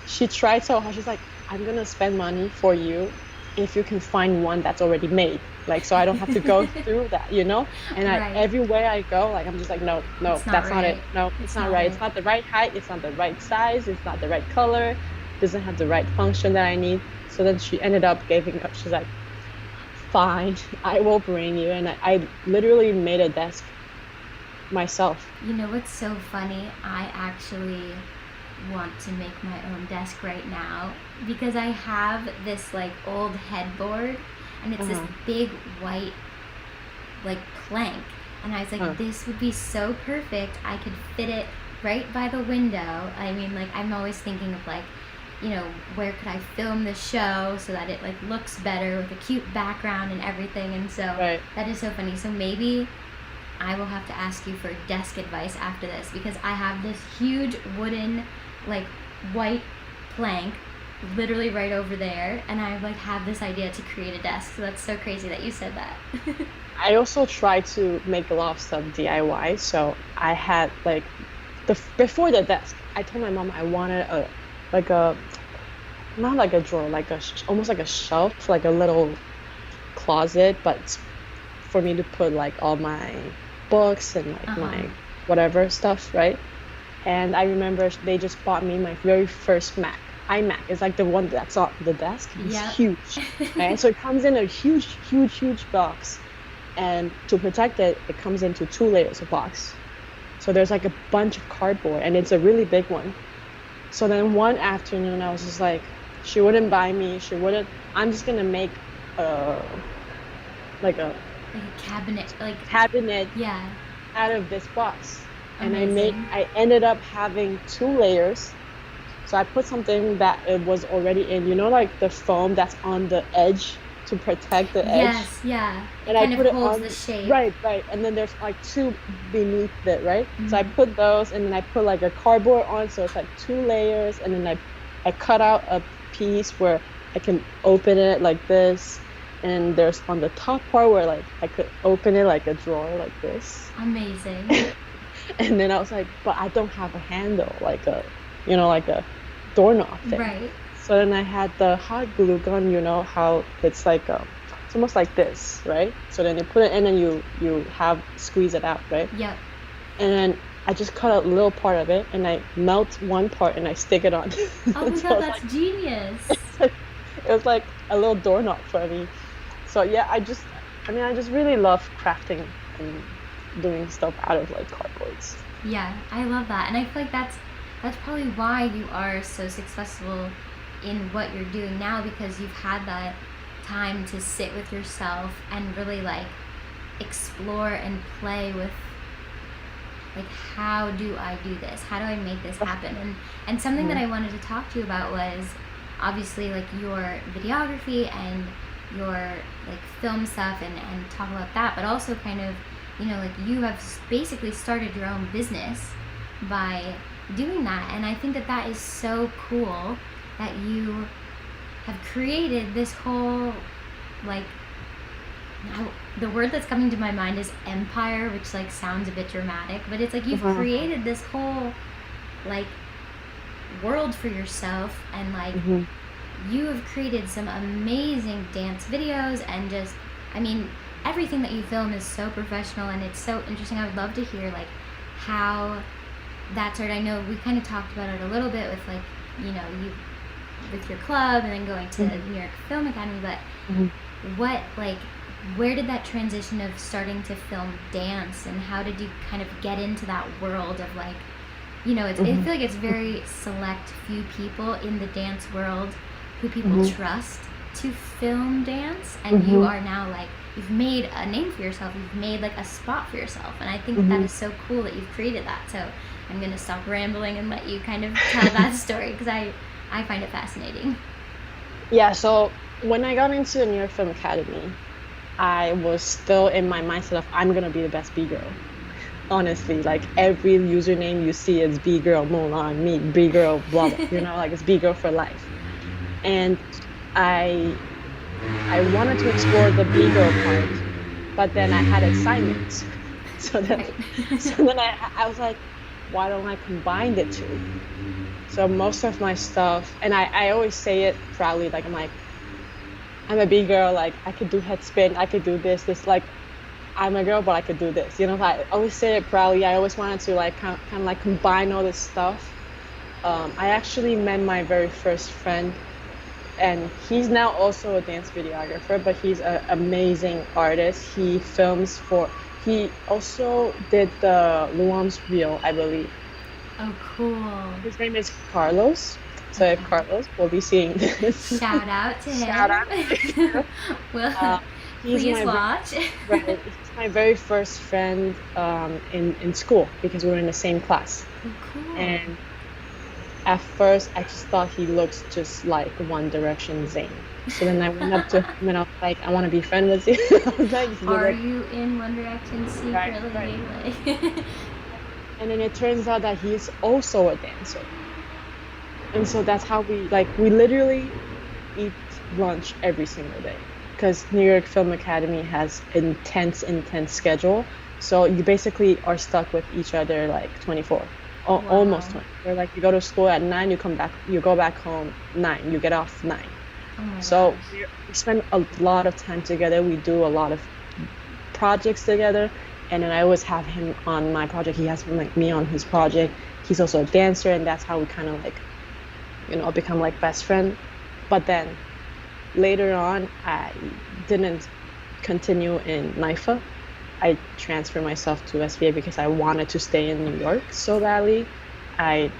she tried so hard. She's like, I'm gonna spend money for you if you can find one that's already made. Like, so I don't have to go through that, you know? And Right. everywhere I go, like, I'm just like, no, no, It's not that's not it. right. No, it's It's not not right. It's right. not the right height. It's not the right size. It's not the right color. Doesn't have the right function that I need. So then she ended up giving up. She's like, fine, I will bring you. And I literally made a desk myself. You know what's so funny? I actually want to make my own desk right now because I have this like old headboard and it's this Uh-huh. big white like plank, and I was like, Huh. this would be so perfect. I could fit it right by the window. I mean, like, I'm always thinking of, like, where could I film the show so that it, like, looks better with a cute background and everything. And so Right. that is so funny. So maybe I will have to ask you for desk advice after this, because I have this huge wooden, like, white plank literally right over there, and I, like, have this idea to create a desk. So that's so crazy that you said that. I also try to make a lot of stuff DIY. So I had like before the desk, I told my mom I wanted a like a not like a drawer, like almost like a shelf, like a little closet, but for me to put like all my books and like Uh-huh. my whatever stuff, right? And I remember they just bought me my very first Mac. iMac is like the one that's on the desk. It's Yep. huge, right? So it comes in a huge, huge, huge box, and to protect it, it comes into two layers of box. So there's like a bunch of cardboard, and it's a really big one. So then one afternoon, I was just like, she wouldn't buy me. She wouldn't. I'm just gonna make a like a Like a cabinet, like, cabinet yeah, out of this box. And amazing. I ended up having two layers. So I put something that it was already in, like the foam that's on the edge to protect the edge. Yes, yeah. It And I kind of put it holds the on, shape. right, right. And then there's like two beneath it, right? So I Hmm. put those and then I put like a cardboard on. So it's like two layers. And then I cut out a piece where I can open it like this. And there's on the top part where like I could open it like a drawer like this. Amazing. And then I was like, but I don't have a handle, like a doorknob thing. Right. So then I had the hot glue gun, how it's like it's almost like this, right? So then you put it in and you have squeeze it out, right? Yep. And then I just cut a little part of it and I melt one part and I stick it on. Oh my So god, that's genius. it was like a little doorknob for me. So yeah, I just really love crafting and doing stuff out of like cardboards. Yeah, I love that. And I feel like that's probably why you are so successful in what you're doing now, because you've had that time to sit with yourself and really, like, explore and play with, like, how do I do this? How do I make this happen? And something that Mhm. I wanted to talk to you about was obviously, like, your videography and your, like, film stuff, and talk about that, but also kind of, like, you have basically started your own business by doing that. And I think that that is so cool that you have created this whole, like, now, the word that's coming to my mind is empire, which, like, sounds a bit dramatic, but it's like you've Mhm. created this whole, like, world for yourself, and, like, Mhm. you have created some amazing dance videos, and just, I mean, everything that you film is so professional and it's so interesting. I would love to hear, like, how that started. I know we kind of talked about it a little bit with, like, you with your club and then going to Mhm. New York Film Academy, but Mhm. what, like, where did that transition of starting to film dance, and how did you kind of get into that world of, like, I Mhm. feel like it's very select few people in the dance world who people Mhm. trust to film dance, and you Mhm. are now, like, you've made a name for yourself, you've made, like, a spot for yourself, and I think that that Mhm. is so cool that you've created that. So I'm going to stop rambling and let you kind of tell that story, because I find it fascinating. Yeah, so when I got into the New York Film Academy, I was still in my mindset of I'm gonna be the best B girl. Honestly, like every username you see is B girl Mulan, me B girl blah blah. Like it's B girl for life. And I I wanted to explore the B girl part, but then I had assignments. So then Right. so then I was like, why don't I combine the two? So most of my stuff, and I always say it proudly, like I'm a big girl, like I could do head spin, I could do this, like I'm a girl, but I could do this. I always say it proudly. I always wanted to like kind of like combine all this stuff. I actually met my very first friend, and he's now also a dance videographer, but he's an amazing artist. He also did the Luam's Reel, I believe. Oh, cool. His name is Carlos. So if Okay. Carlos will be seeing this, Shout out to shout out him. to you. Well, Uh, He's Please my very, watch. right, he's my very first friend in school because we were in the same class. Oh, cool. And at first, I just thought he looks just like One Direction Zayn. So then I went up to him and I was like, I want to be friend with you. I was like, you Are look you in One Direction right, right. secretly? Like, And then it turns out that he's also a dancer. And so that's how we literally eat lunch every single day. Because New York Film Academy has intense schedule. So you basically are stuck with each other like 24, almost wow. 20. Where like you go to school at 9, you go back home 9, you get off 9. Oh my So gosh. we spend a lot of time together. We do a lot of projects together. And then I always have him on my project. He has like me on his project. He's also a dancer, and that's how we kind of like, become like best friend. But then later on, I didn't continue in NIFA. I transferred myself to SVA because I wanted to stay in New York so badly. I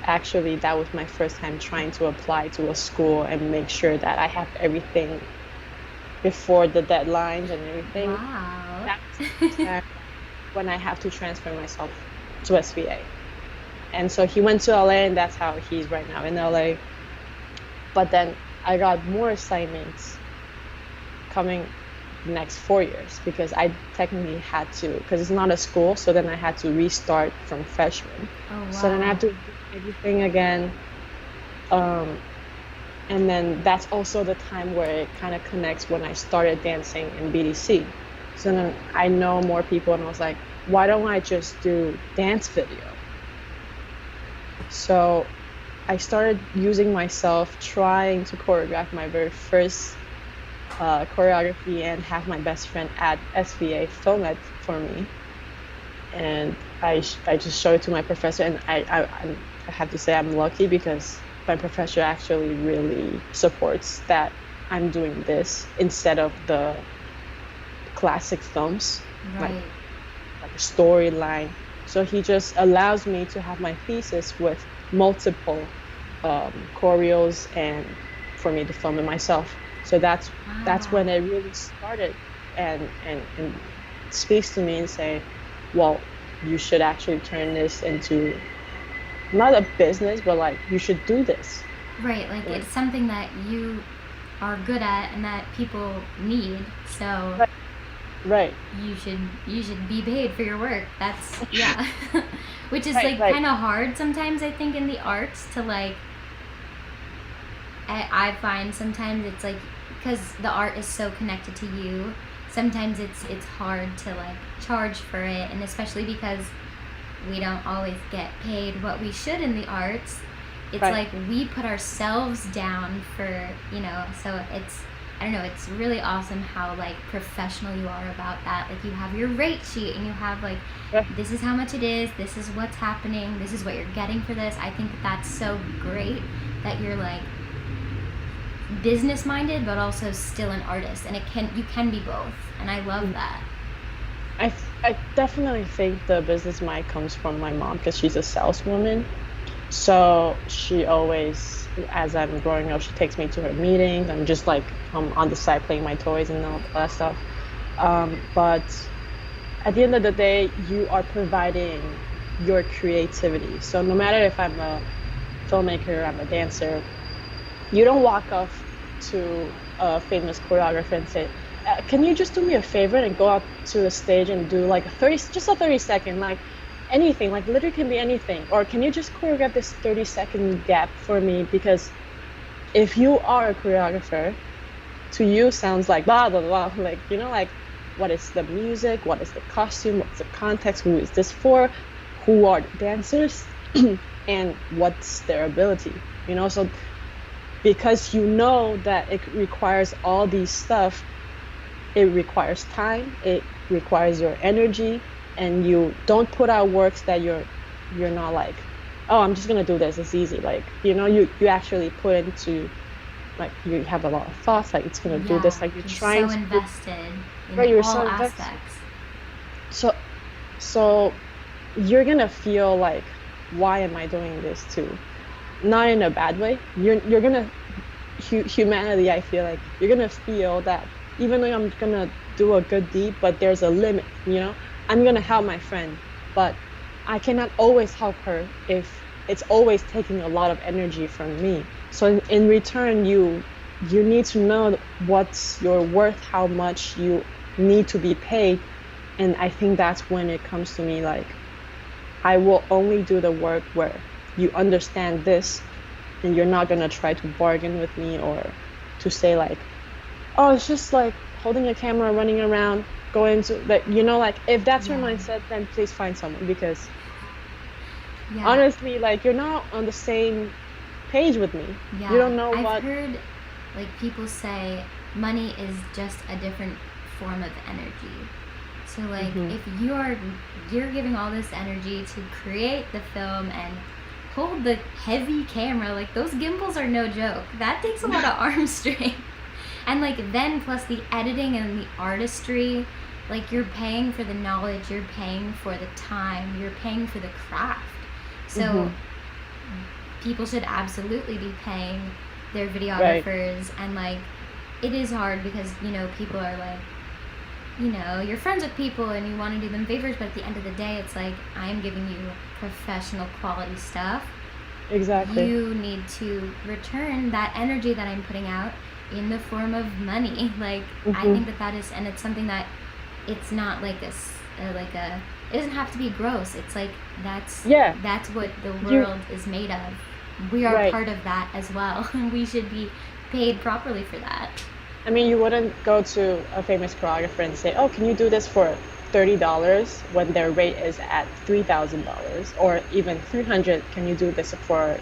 actually, that was my first time trying to apply to a school and make sure that I have everything before the deadlines and everything. Wow. That was the first time when I have to transfer myself to SVA. And so he went to LA, and that's how he's right now in LA. But then I got more assignments coming the next 4 years because I technically had to, because it's not a school, so then I had to restart from freshman. Oh So then I wow. have to do everything again. Um, and then that's also the time where it kind of connects when I started dancing in BDC. So then I know more people, and I was like, why don't I just do dance video? So I started using myself, trying to choreograph my very first choreography and have my best friend at SVA film it for me. And I just showed it to my professor, and I have to say I'm lucky because my professor actually really supports that I'm doing this instead of the classic films, like Right. like a storyline. So he just allows me to have my thesis with multiple choreos and for me to film it myself. So that's when Wow. it really started, and speaks to me and say, well, you should actually turn this into not a business, but like you should do this. Right. Like Right, it's something that you are good at and that people need. So right, right, you should be paid for your work. That's yeah. Which is right, like right. kind of hard sometimes I think in the arts to like I find sometimes it's like because the art is so connected to you. Sometimes it's hard to like charge for it, and especially because we don't always get paid what we should in the arts. It's Right. like we put ourselves down for so it's I don't know, it's really awesome how like professional you are about that. Like you have your rate sheet and you have like Right. this is how much it is, this is what's happening, this is what you're getting for this. I think that that's so great that you're like business minded but also still an artist, and you can be both, and I love that. I definitely think the business mind comes from my mom because she's a saleswoman. So she always, as I'm growing up, she takes me to her meetings. I'm just like on the side playing my toys and all that stuff. But at the end of the day, you are providing your creativity. So no matter if I'm a filmmaker, I'm a dancer, you don't walk off to a famous choreographer and say, "Can you just do me a favor and go out to the stage and do like just a 30 second, like anything, like literally can be anything, or can you just choreograph this 30-second gap for me? Because if you are a choreographer, to you sounds like blah blah blah, like like what is the music, what is the costume, what's the context, who is this for, who are the dancers, and what's their ability, so." Because you know that it requires all these stuff, it requires time, it requires your energy, and you don't put out works that you're not like, oh, I'm just gonna do this, it's easy. Like, you actually put into, like, you have a lot of thoughts, like it's gonna do this, Yeah, like you're you're trying so to do, invested in right, you're all so invested. aspects. So so you're gonna feel like, why am I doing this too? Not in a bad way. You're gonna humanity, I feel like you're gonna feel that even though I'm gonna do a good deed, but there's a limit, you know? I'm gonna help my friend, but I cannot always help her if it's always taking a lot of energy from me. So in return, you need to know what's your worth, how much you need to be paid. And I think that's when it comes to me like I will only do the work where you understand this and you're not gonna try to bargain with me or to say like, oh, it's just like holding a camera, running around, going to like, like if that's your Yeah. mindset, then please find someone because Yeah. honestly, like you're not on the same page with me. You Yeah. don't know I've what. heard like people say money is just a different form of energy. So like Hmm. if you're giving all this energy to create the film and hold the heavy camera, like those gimbals are no joke. That takes a lot of arm strength. And like then plus the editing and the artistry, like you're paying for the knowledge, you're paying for the time, you're paying for the craft. So Hmm. people should absolutely be paying their Right. videographers. And like it is hard because people are like, you're friends with people and you want to do them favors, but at the end of the day it's like I'm giving you professional quality stuff. Exactly. You need to return that energy that I'm putting out in the form of money. Like I Hmm. think that is, and it's something that it's not like like a it doesn't have to be gross. It's like Yeah. that's what the You world is made of. We are right. part of that as well. We should be paid properly for that. I mean, you wouldn't go to a famous choreographer and say, "Oh, can you do this for $30?" when their rate is at $3,000 or even 300. Can you do this for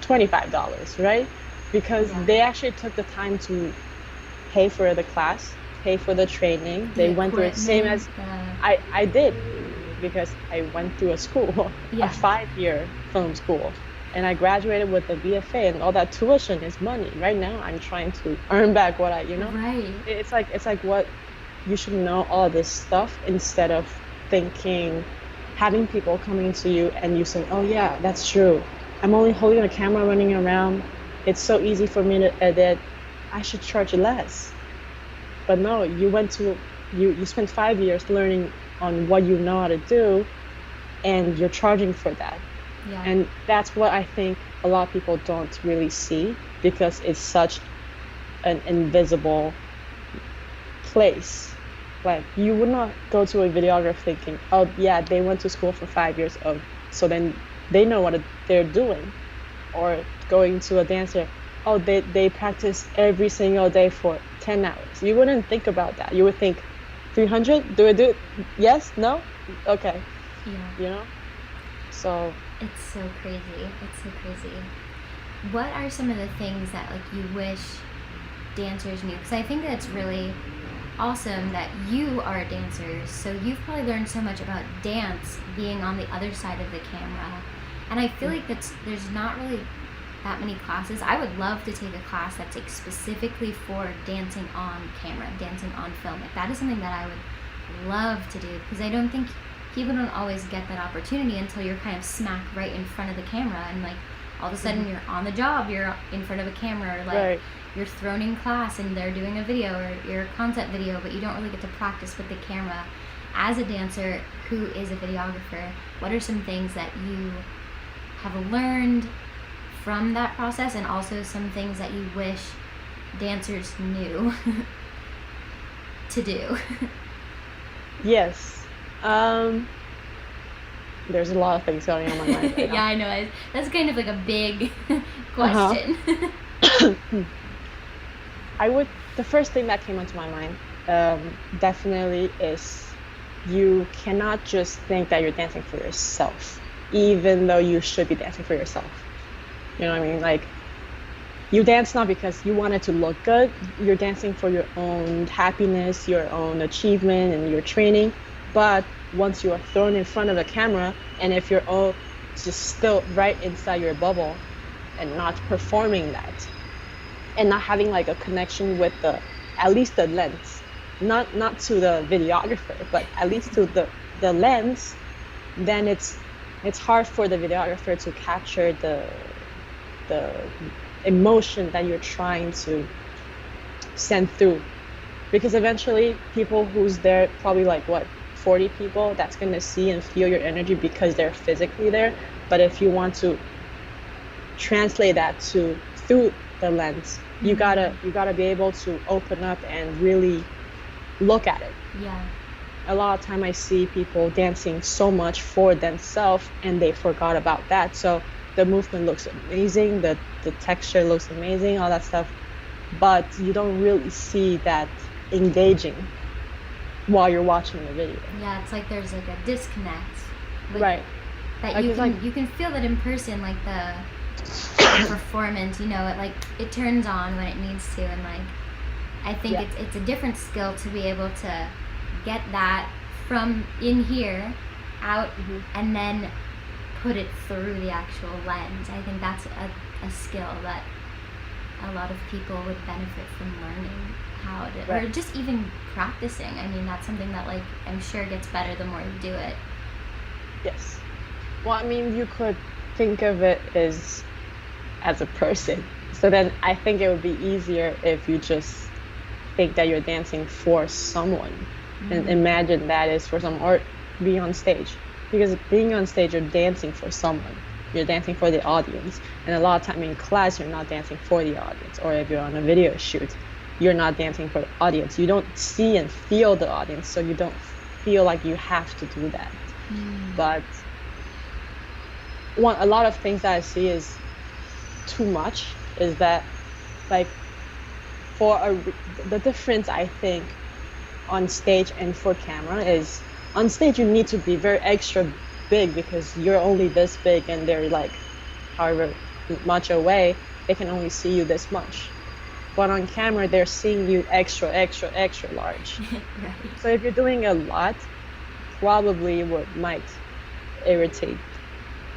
$25, right? Because Yeah. they actually took the time to pay for the class, pay for the training. The They went through it same equipment, as the I did because I went through a school, a yeah. 5-year film school, and I graduated with a BFA, and all that tuition is money. Right now, I'm trying to earn back what Right. it's like what you should know all this stuff instead of thinking, having people coming to you and you saying, "Oh yeah, that's true. I'm only holding a camera running around. It's so easy for me to edit. I should charge less." But no, you spent 5 years learning on what you know how to do, and you're charging for that. Yeah. And that's what I think a lot of people don't really see because it's such an invisible place. Like you would not go to a videographer thinking, "Oh yeah, they went to school for 5 years of, so then they know what they're doing." Or going to a dancer, "Oh, they practice every single day for 10 hours." You wouldn't think about that. You would think 300, do it? Yes, no, okay, Yeah. you know. So It's so crazy. It's so crazy. What are some of the things that like you wish dancers knew? Because I think that it's really awesome that you are a dancer, so you've probably learned so much about dance being on the other side of the camera. And I feel like there's not really that many classes. I would love to take a class that's like specifically for dancing on camera, dancing on film. Like that is something that I would love to do because I don't think people don't always get that opportunity until you're kind of smack right in front of the camera and like all of a sudden mhm, you're on the job, you're in front of a camera, or like right. you're thrown in class and they're doing a video or your concept video, but you don't really get to practice with the camera. As a dancer who is a videographer, what are some things that you have learned from that process, and also some things that you wish dancers knew to do? Yes. Um, there's a lot of things going on my mind right Yeah, now. I know. That's kind of like a big Uh-huh. question. I would, the first thing that came onto my mind, definitely is you cannot just think that you're dancing for yourself, even though you should be dancing for yourself. You know what I mean? Like you dance not because you want it to look good. You're dancing for your own happiness, your own achievement, and your training. But once you are thrown in front of the camera, and if you're all just still right inside your bubble and not performing that, and not having like a connection with the at least the lens, not to the videographer, but at least to the lens, then it's hard for the videographer to capture the emotion that you're trying to send through. because eventually people who's there, probably like what, 40 people, that's going to see and feel your energy because they're physically there. But if you want to translate that to through the lens, you gotta be able to open up and really look at it. Yeah. A lot of time I see people dancing so much for themselves and they forgot about that. So the movement looks amazing, the texture looks amazing, all that stuff, but you don't really see that engaging while you're watching the video. Yeah, it's like there's like a disconnect. Like, Right. that Like you it's can like you can feel it in person, like the performance, it turns on when it needs to, and like I think yeah, it's a different skill to be able to get that from in here out hmm and then put it through the actual lens. I think that's a skill that a lot of people would benefit from learning how to, right. or just even practicing. I mean, that's something that like I'm sure gets better the more you do it. Yes. Well, I mean, you could think of it as a person. So then I think it would be easier if you just think that you're dancing for someone and Mm. imagine that is for someone, or be on stage. Because being on stage, you're dancing for someone. You're dancing for the audience. And a lot of time in class, you're not dancing for the audience. Or if you're on a video shoot, you're not dancing for the audience. You don't see and feel the audience, so you don't feel like you have to do that. Mm. But a lot of things that I see is too much, is that like for the difference I think on stage and for camera is, on stage you need to be very extra big because you're only this big and they're like however much away, they can only see you this much. But on camera they're seeing you extra extra extra large. Right. So if you're doing a lot, probably what might irritate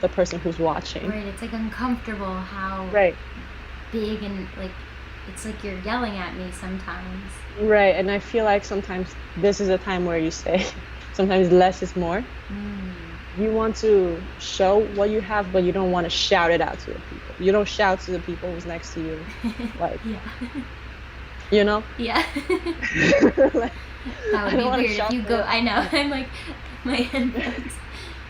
the person who's watching. Right, it's like uncomfortable how Right. big, and like it's like you're yelling at me sometimes. Right, and I feel like sometimes this is a time where you say sometimes less is more. Mm. You want to show what you have, but you don't want to shout it out to the people. You don't shout to the people who's next to you, like, Yeah. you know? Yeah. Like, That I would be don't want to weird if shout you for go. them. I know. I'm like my headphones.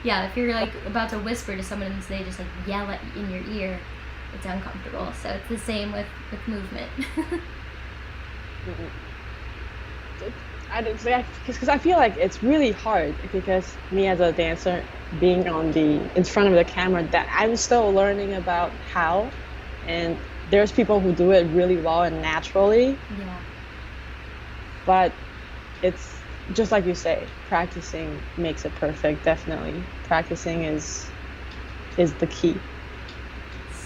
Yeah, if you're like about to whisper to someone and they just like yell at in your ear, it's uncomfortable. So it's the same with movement. Mm-mm. Because I feel like it's really hard because me as a dancer, being in front of the camera, that I'm still learning about how, and there's people who do it really well and naturally, Yeah. but it's just like you say, practicing makes it perfect. Definitely, practicing is the key.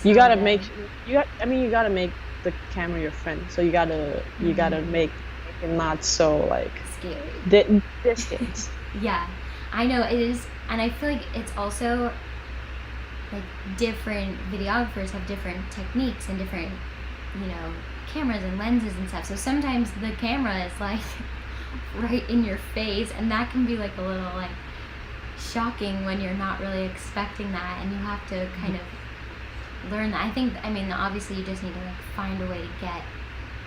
You So gotta good. make you gotta make the camera your friend. So you gotta Mm. make it not so like Scary. distant. Yeah, I know it is, and I feel like it's also like different videographers have different techniques and different, cameras and lenses and stuff. So sometimes the camera is like right in your face, and that can be like a little like shocking when you're not really expecting that, and you have to kind of learn that. I mean, obviously you just need to like find a way to get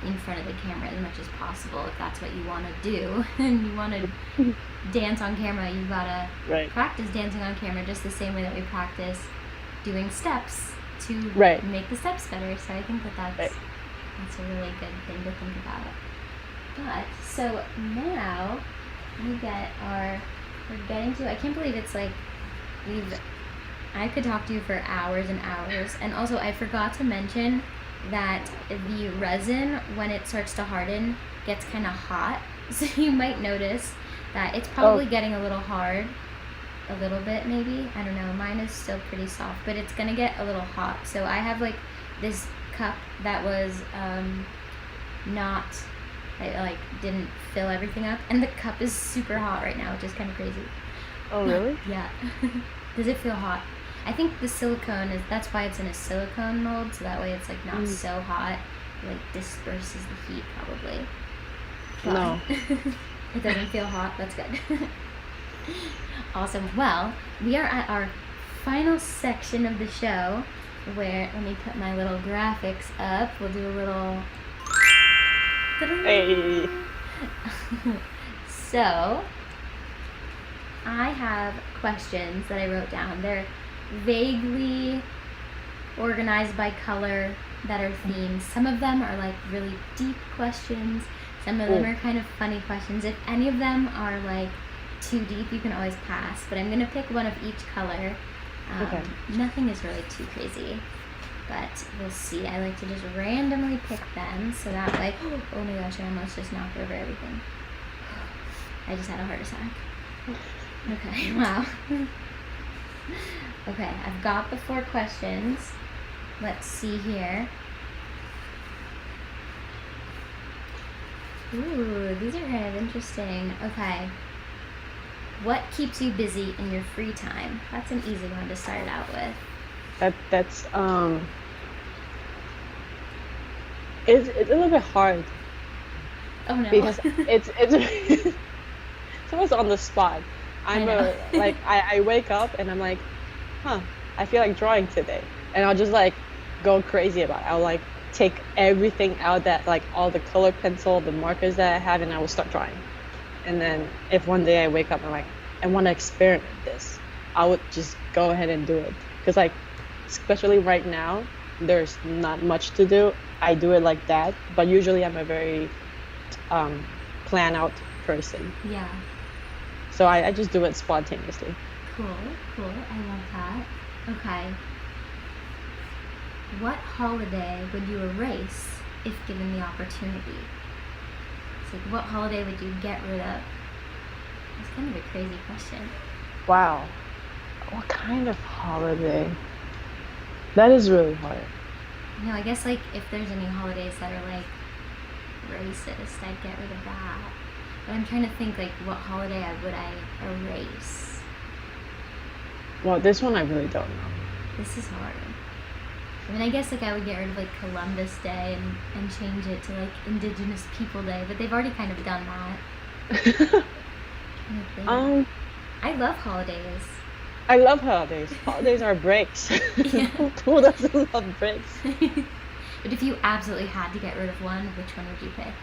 in front of the camera as much as possible if that's what you want to do and you want to dance on camera. You gotta Right. practice dancing on camera just the same way that we practice doing steps to Right. make the steps better. So I think that Right. that's a really good thing to think about. But so now we're getting to, I can't believe it's like I could talk to you for hours and hours. And also I forgot to mention that the resin, when it starts to harden, gets kind of hot. So you might notice that it's Oh, probably getting a little hard, a little bit maybe. I don't know. Mine is still pretty soft, but it's gonna get a little hot. So I have like this cup that was not, I like didn't fill everything up, and the cup is super hot right now, which is kind of crazy. oh really? Yeah. Does it feel hot? I think the silicone that's why it's in a silicone mold, so that way it's like not Mm, so hot. It, like disperses the heat probably. no. But it doesn't feel hot. That's good. Awesome. Well, we are at our final section of the show where, let me put my little graphics up. We'll do a little. Hey. So, I have questions that I wrote down. They're vaguely organized by color that are themes. Some of them are like really deep questions. Some of them Ooh, are kind of funny questions. If any of them are like too deep, you can always pass. But I'm gonna pick one of each color. okay. Nothing is really too crazy, but we'll see. I like to just randomly pick them so that way. Oh my gosh! I almost just knocked over everything. I just had a heart attack. Okay. Wow. Okay, I've got the 4 questions. Let's see here. Ooh, these are kind of interesting. Okay. What keeps you busy in your free time? That's an easy one to start out with. That's it's a little bit hard Oh no. because it's it's almost on the spot. I I'm know. a like I wake up and I'm like, huh, I feel like drawing today. And I'll just like go crazy about it. I'll like take everything out that like all the color pencil, the markers that I have, and I will start drawing. And then if one day I wake up and I'm like, I want to experiment this, I would just go ahead and do it. Because like, especially right now, there's not much to do. I do it like that, but usually I'm a very um, plan out person. Yeah. So I just do it spontaneously. Cool. Cool. I love that. Okay. What holiday would you erase if given the opportunity? It's like, what holiday would you get rid of? It's kind of a crazy question. Wow. What kind of holiday? That is really hard. No, I guess like if there's any holidays that are like racist, I'd get rid of that. But I'm trying to think like what holiday would I erase? Well, this one I really don't know. This is hard. I mean, I guess like I would get rid of like Columbus Day and change it to like Indigenous People Day, but they've already kind of done that. I think. um, I love holidays. I love holidays. Holidays are breaks. Yeah. Who doesn't love breaks? But if you absolutely had to get rid of one, which one would you pick?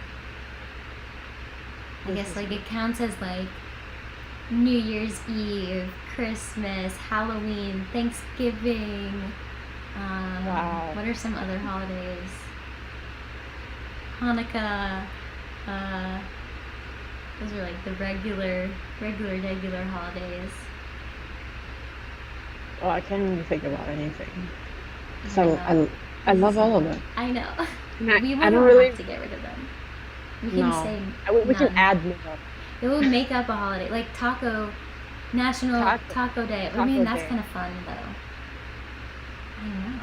I This guess is like it counts as like New Year's Eve, Christmas, Halloween, Thanksgiving. wow. What are some other holidays? Hanukkah. Uh, those are like the regular holidays. Oh, I can't even think about anything. I So know. I This is love so all of hard. them. I know. And We I don't won't really have to get rid of them. We can no. say We can none. add more. It will make up a holiday, like National Taco Taco Day. I mean, Taco that's Day. kind of fun though. I know.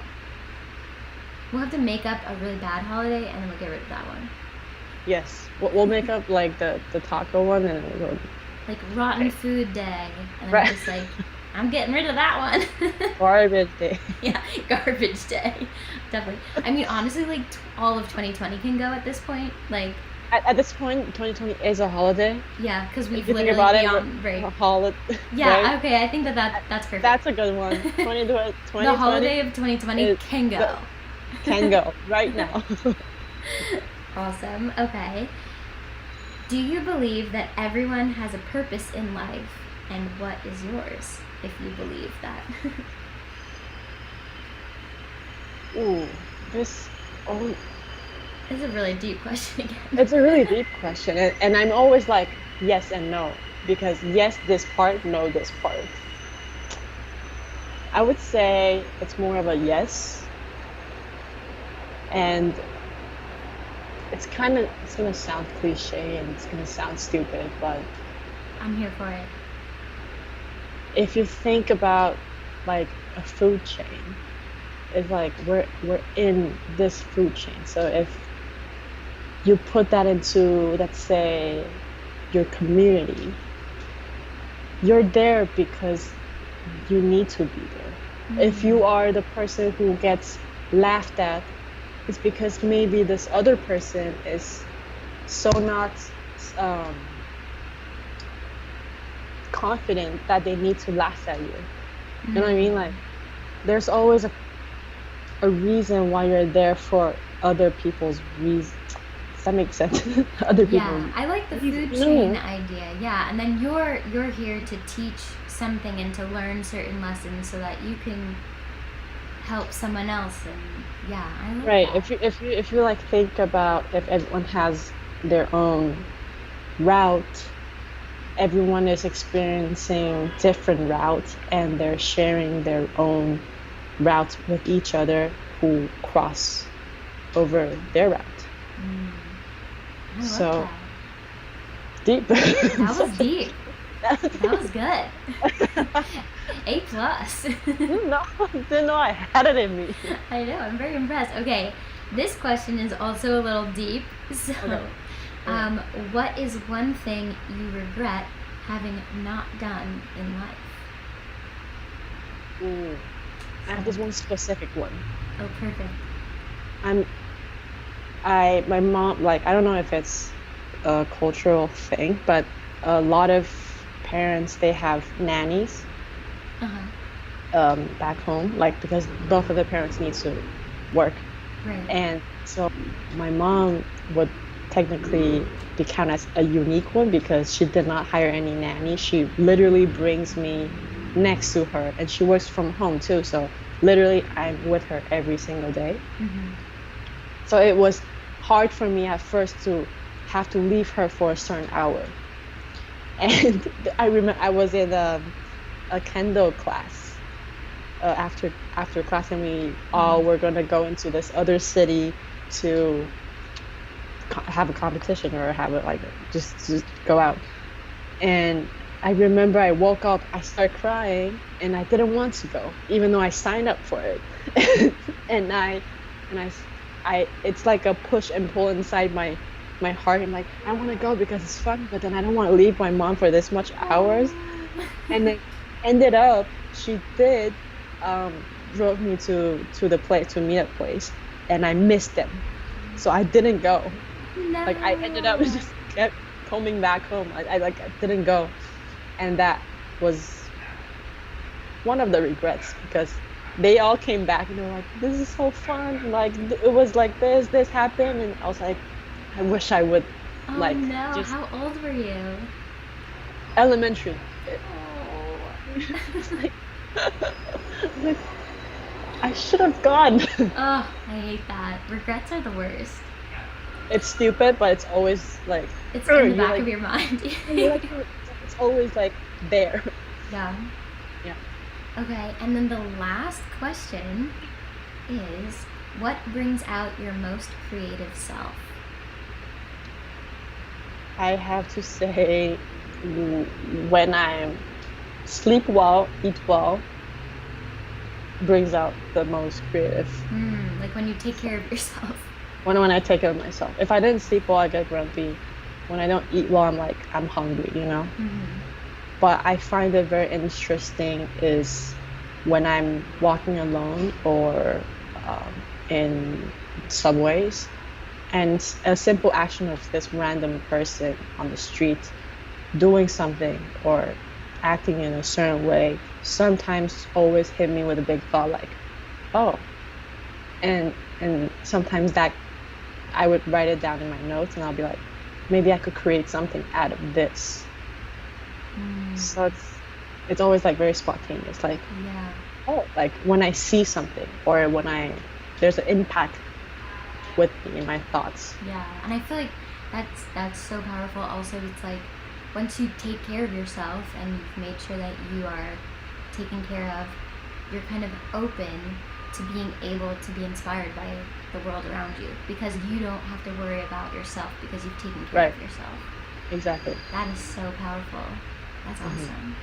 We'll have to make up a really bad holiday and then we'll get rid of that one. Yes. We'll make up like the taco one and we'll go. Like Rotten Okay. Food Day. And I'm Right. just like, I'm getting rid of that one. Garbage day. Yeah, Garbage Day. Definitely. I mean, honestly, like all of 2020 can go at this point. Like, At this point, 2020 is a holiday. yeah, because If we've you think literally about been it, on break. a holiday, Yeah, right? okay, I think that's perfect. That's a good one. 2020, The 2020 holiday of 2020 is can go. can go right now. Awesome. Okay. Do you believe that everyone has a purpose in life? And what is yours, if you believe that? Ooh, this. Oh, It's a really deep question again. it's a really deep question, and I'm always like yes and no because yes, this part, no, this part. I would say it's more of a yes, and it's gonna sound cliche and it's gonna sound stupid, but I'm here for it. if you think about like a food chain, it's like we're in this food chain. So if you put that into, let's say, your community, you're there because you need to be there. If Mm. you are the person who gets laughed at, it's because maybe this other person is so not um, confident that they need to laugh at you. You know what I mean? Like, Mm. there's always a reason why you're there for other people's reasons. Does that make sense? Other people, Yeah, I like the food chain no, idea. Yeah, and then you're here to teach something and to learn certain lessons so that you can help someone else. And yeah, I like right. that. If you like think about if everyone has their own route, everyone is experiencing different routes and they're sharing their own routes with each other who cross over their route. Mm, I love So that. deep. That was Such a deep. That was good. A plus. no, didn't know I had it in me. I know. I'm very impressed. Okay, this question is also a little deep. So, Okay. Okay. um, what is one thing you regret having not done in life? Ooh, I So, have this one specific one. oh, perfect. I'm my mom, like, I don't know if it's a cultural thing, but a lot of parents, they have nannies Uh huh. back home, like, because both of the parents need to work. Right. And so my mom would technically be counted as a unique one because she did not hire any nanny. She literally brings me next to her and she works from home too. So literally I'm with her every single day. Mm-hmm. So it was hard for me at first to have to leave her for a certain hour. And I remember I was in a Kendo class after class, and we all Mm-hmm. were going to go into this other city to have a competition or have it like just go out. And I remember I woke up, I started crying, and I didn't want to go, even though I signed up for it. and I and I it's like a push and pull inside my heart. I'm like, I want to go because it's fun, but then I don't want to leave my mom for this much hours. Oh. And then ended up she did drove me to the place to meet up place, and I missed them, so I didn't go. Like I ended up No. just kept coming back home. I like I didn't go, and that was one of the regrets because they all came back and they were like, "This is so fun! Like it was like this happened," and I was like, "I wish I would Oh like no. just How old were you? elementary." Oh. It's like, like I should have gone. Oh, I hate that. Regrets are the worst. It's stupid, but it's always like, It's in the you're back like, of your mind. you're like, it's always like there. Yeah. Yeah. Okay, and then the last question is what brings out your most creative self? I have to say, when I sleep well, eat well, brings out the most creative. Like when you take care So of yourself. when I take care of myself. If I didn't sleep well, I get grumpy. When I don't eat well, I'm like, I'm hungry, you know? Mm-hmm. But I find it very interesting is when I'm walking alone or in subways, and a simple action of this random person on the street doing something or acting in a certain way sometimes always hit me with a big thought like, oh, and sometimes that I would write it down in my notes and I'll be like, maybe I could create something out of this. Mm, So it's always like very spontaneous, like, yeah. oh, like when I see something or when I there's an impact with me in my thoughts. Yeah, and I feel like that's so powerful. Also, it's like once you take care of yourself and you've made sure that you are taken care of, you're kind of open to being able to be inspired by the world around you because you don't have to worry about yourself because you've taken care Right, of yourself. exactly. That is so powerful. That's Hmm. awesome.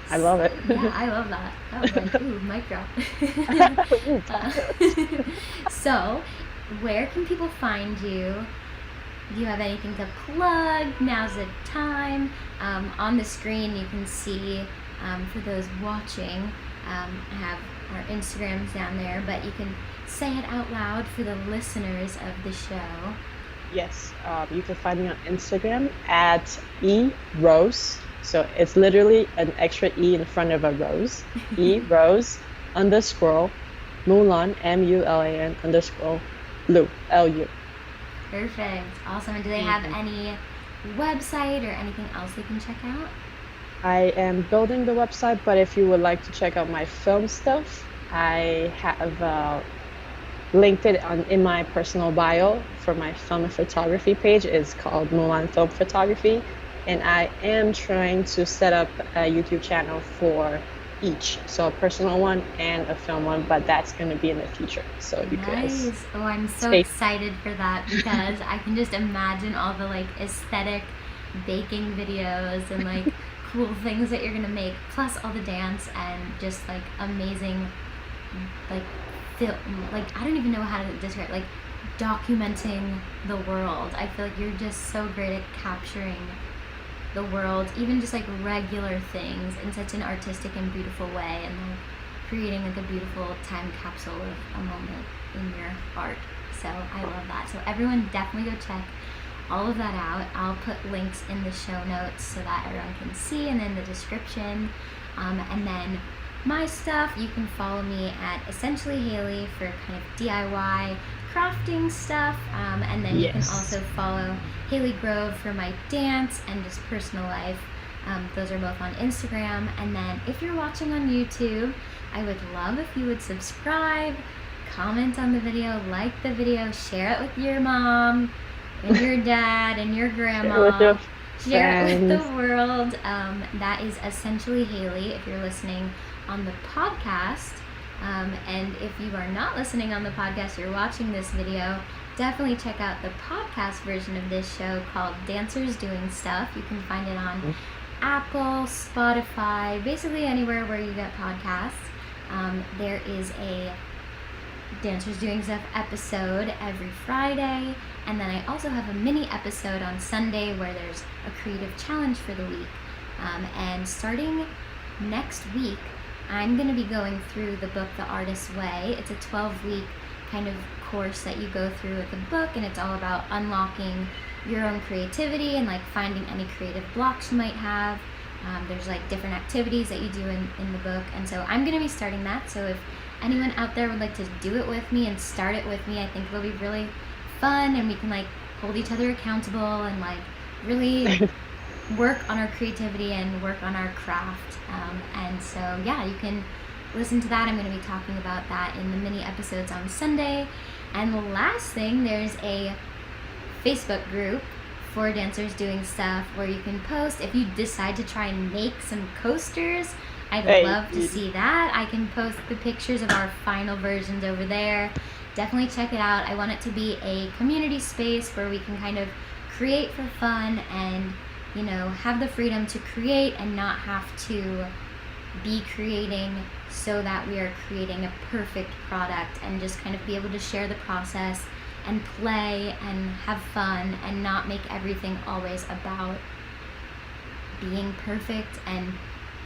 I love it. Yeah, I love that. That was like, ooh, mic drop. Ooh, uh, plot so, where can people find you? Do you have anything to plug? Now's the time. On the screen, you can see, for those watching, I have our Instagrams down there, but you can say it out loud for the listeners of the show. Yes, you can find me on Instagram at erose. So it's literally an extra e in front of a rose. Erose underscore Mulan, Mulan underscore Lu, Lu. Perfect. Awesome. And do they have Mhm. any website or anything else they can check out? I am building the website, but if you would like to check out my film stuff, I have linked it in my personal bio for my film and photography page. It's called Mulan Film Photography, and I am trying to set up a YouTube channel for each, so a personal one and a film one, but that's going to be in the future. So you guys Nice. Oh, I'm so stay. excited for that because I can just imagine all the like aesthetic baking videos and like cool things that you're gonna make, plus all the dance and just like amazing like film. Like I don't even know how to describe like documenting the world. I feel like you're just so great at capturing the world, even just like regular things in such an artistic and beautiful way, and like creating like a beautiful time capsule of a moment in your art. So I love that. So everyone definitely go check all of that out. I'll put links in the show notes so that everyone can see, and in the description. And then my stuff, you can follow me at Essentially Haley for kind of DIY crafting stuff. And then you can Yes. also follow Haley Grove for my dance and just personal life. Those are both on Instagram. And then if you're watching on YouTube, I would love if you would subscribe, comment on the video, like the video, share it with your mom and your dad and your Share with grandma. your Share it with the friends. world. That is Essentially Haley if you're listening on the podcast. And if you are not listening on the podcast, you're watching this video, definitely check out the podcast version of this show called Dancers Doing Stuff. You can find it on Apple, Spotify, basically anywhere where you get podcasts. There is a Dancers Doing Stuff episode every Friday, and then I also have a mini episode on Sunday where there's a creative challenge for the week. And starting next week, I'm going to be going through the book The Artist's Way. It's a 12-week kind of course that you go through with the book, and it's all about unlocking your own creativity and like finding any creative blocks you might have. There's like different activities that you do in the book, and so I'm going to be starting that. So if anyone out there would like to do it with me and start it with me, I think it'll be really fun, and we can like hold each other accountable and like really work on our creativity and work on our craft. And so yeah, you can listen to that. I'm going to be talking about that in the mini episodes on Sunday. And the last thing, there's a Facebook group for Dancers Doing Stuff where you can post if you decide to try and make some coasters. I'd Hey. love to see that. I can post the pictures of our final versions over there. Definitely check it out. I want it to be a community space where we can kind of create for fun and, you know, have the freedom to create and not have to be creating so that we are creating a perfect product, and just kind of be able to share the process and play and have fun and not make everything always about being perfect and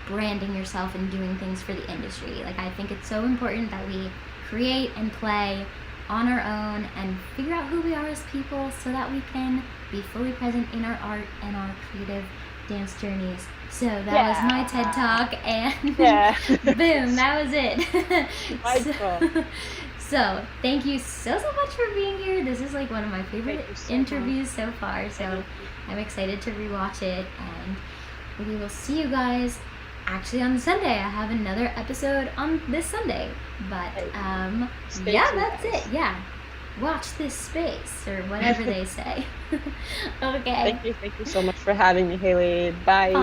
branding yourself and doing things for the industry. Like I think it's so important that we create and play on our own and figure out who we are as people so that we can be fully present in our art and our creative dance journeys. So that was my TED Yeah. Talk, and Yeah. boom, that was it. Wonderful. So thank you so much for being here. This is like one of my favorite Thank you so interviews much. so far. So Thank you. I'm excited to rewatch it, and we will see you guys actually on Sunday. I have another episode on this Sunday. But Hey, stay yeah, tuned, that's guys. it. Yeah. Watch this space or whatever they say. Okay. Thank you. Thank you so much for having me, Haley. Bye.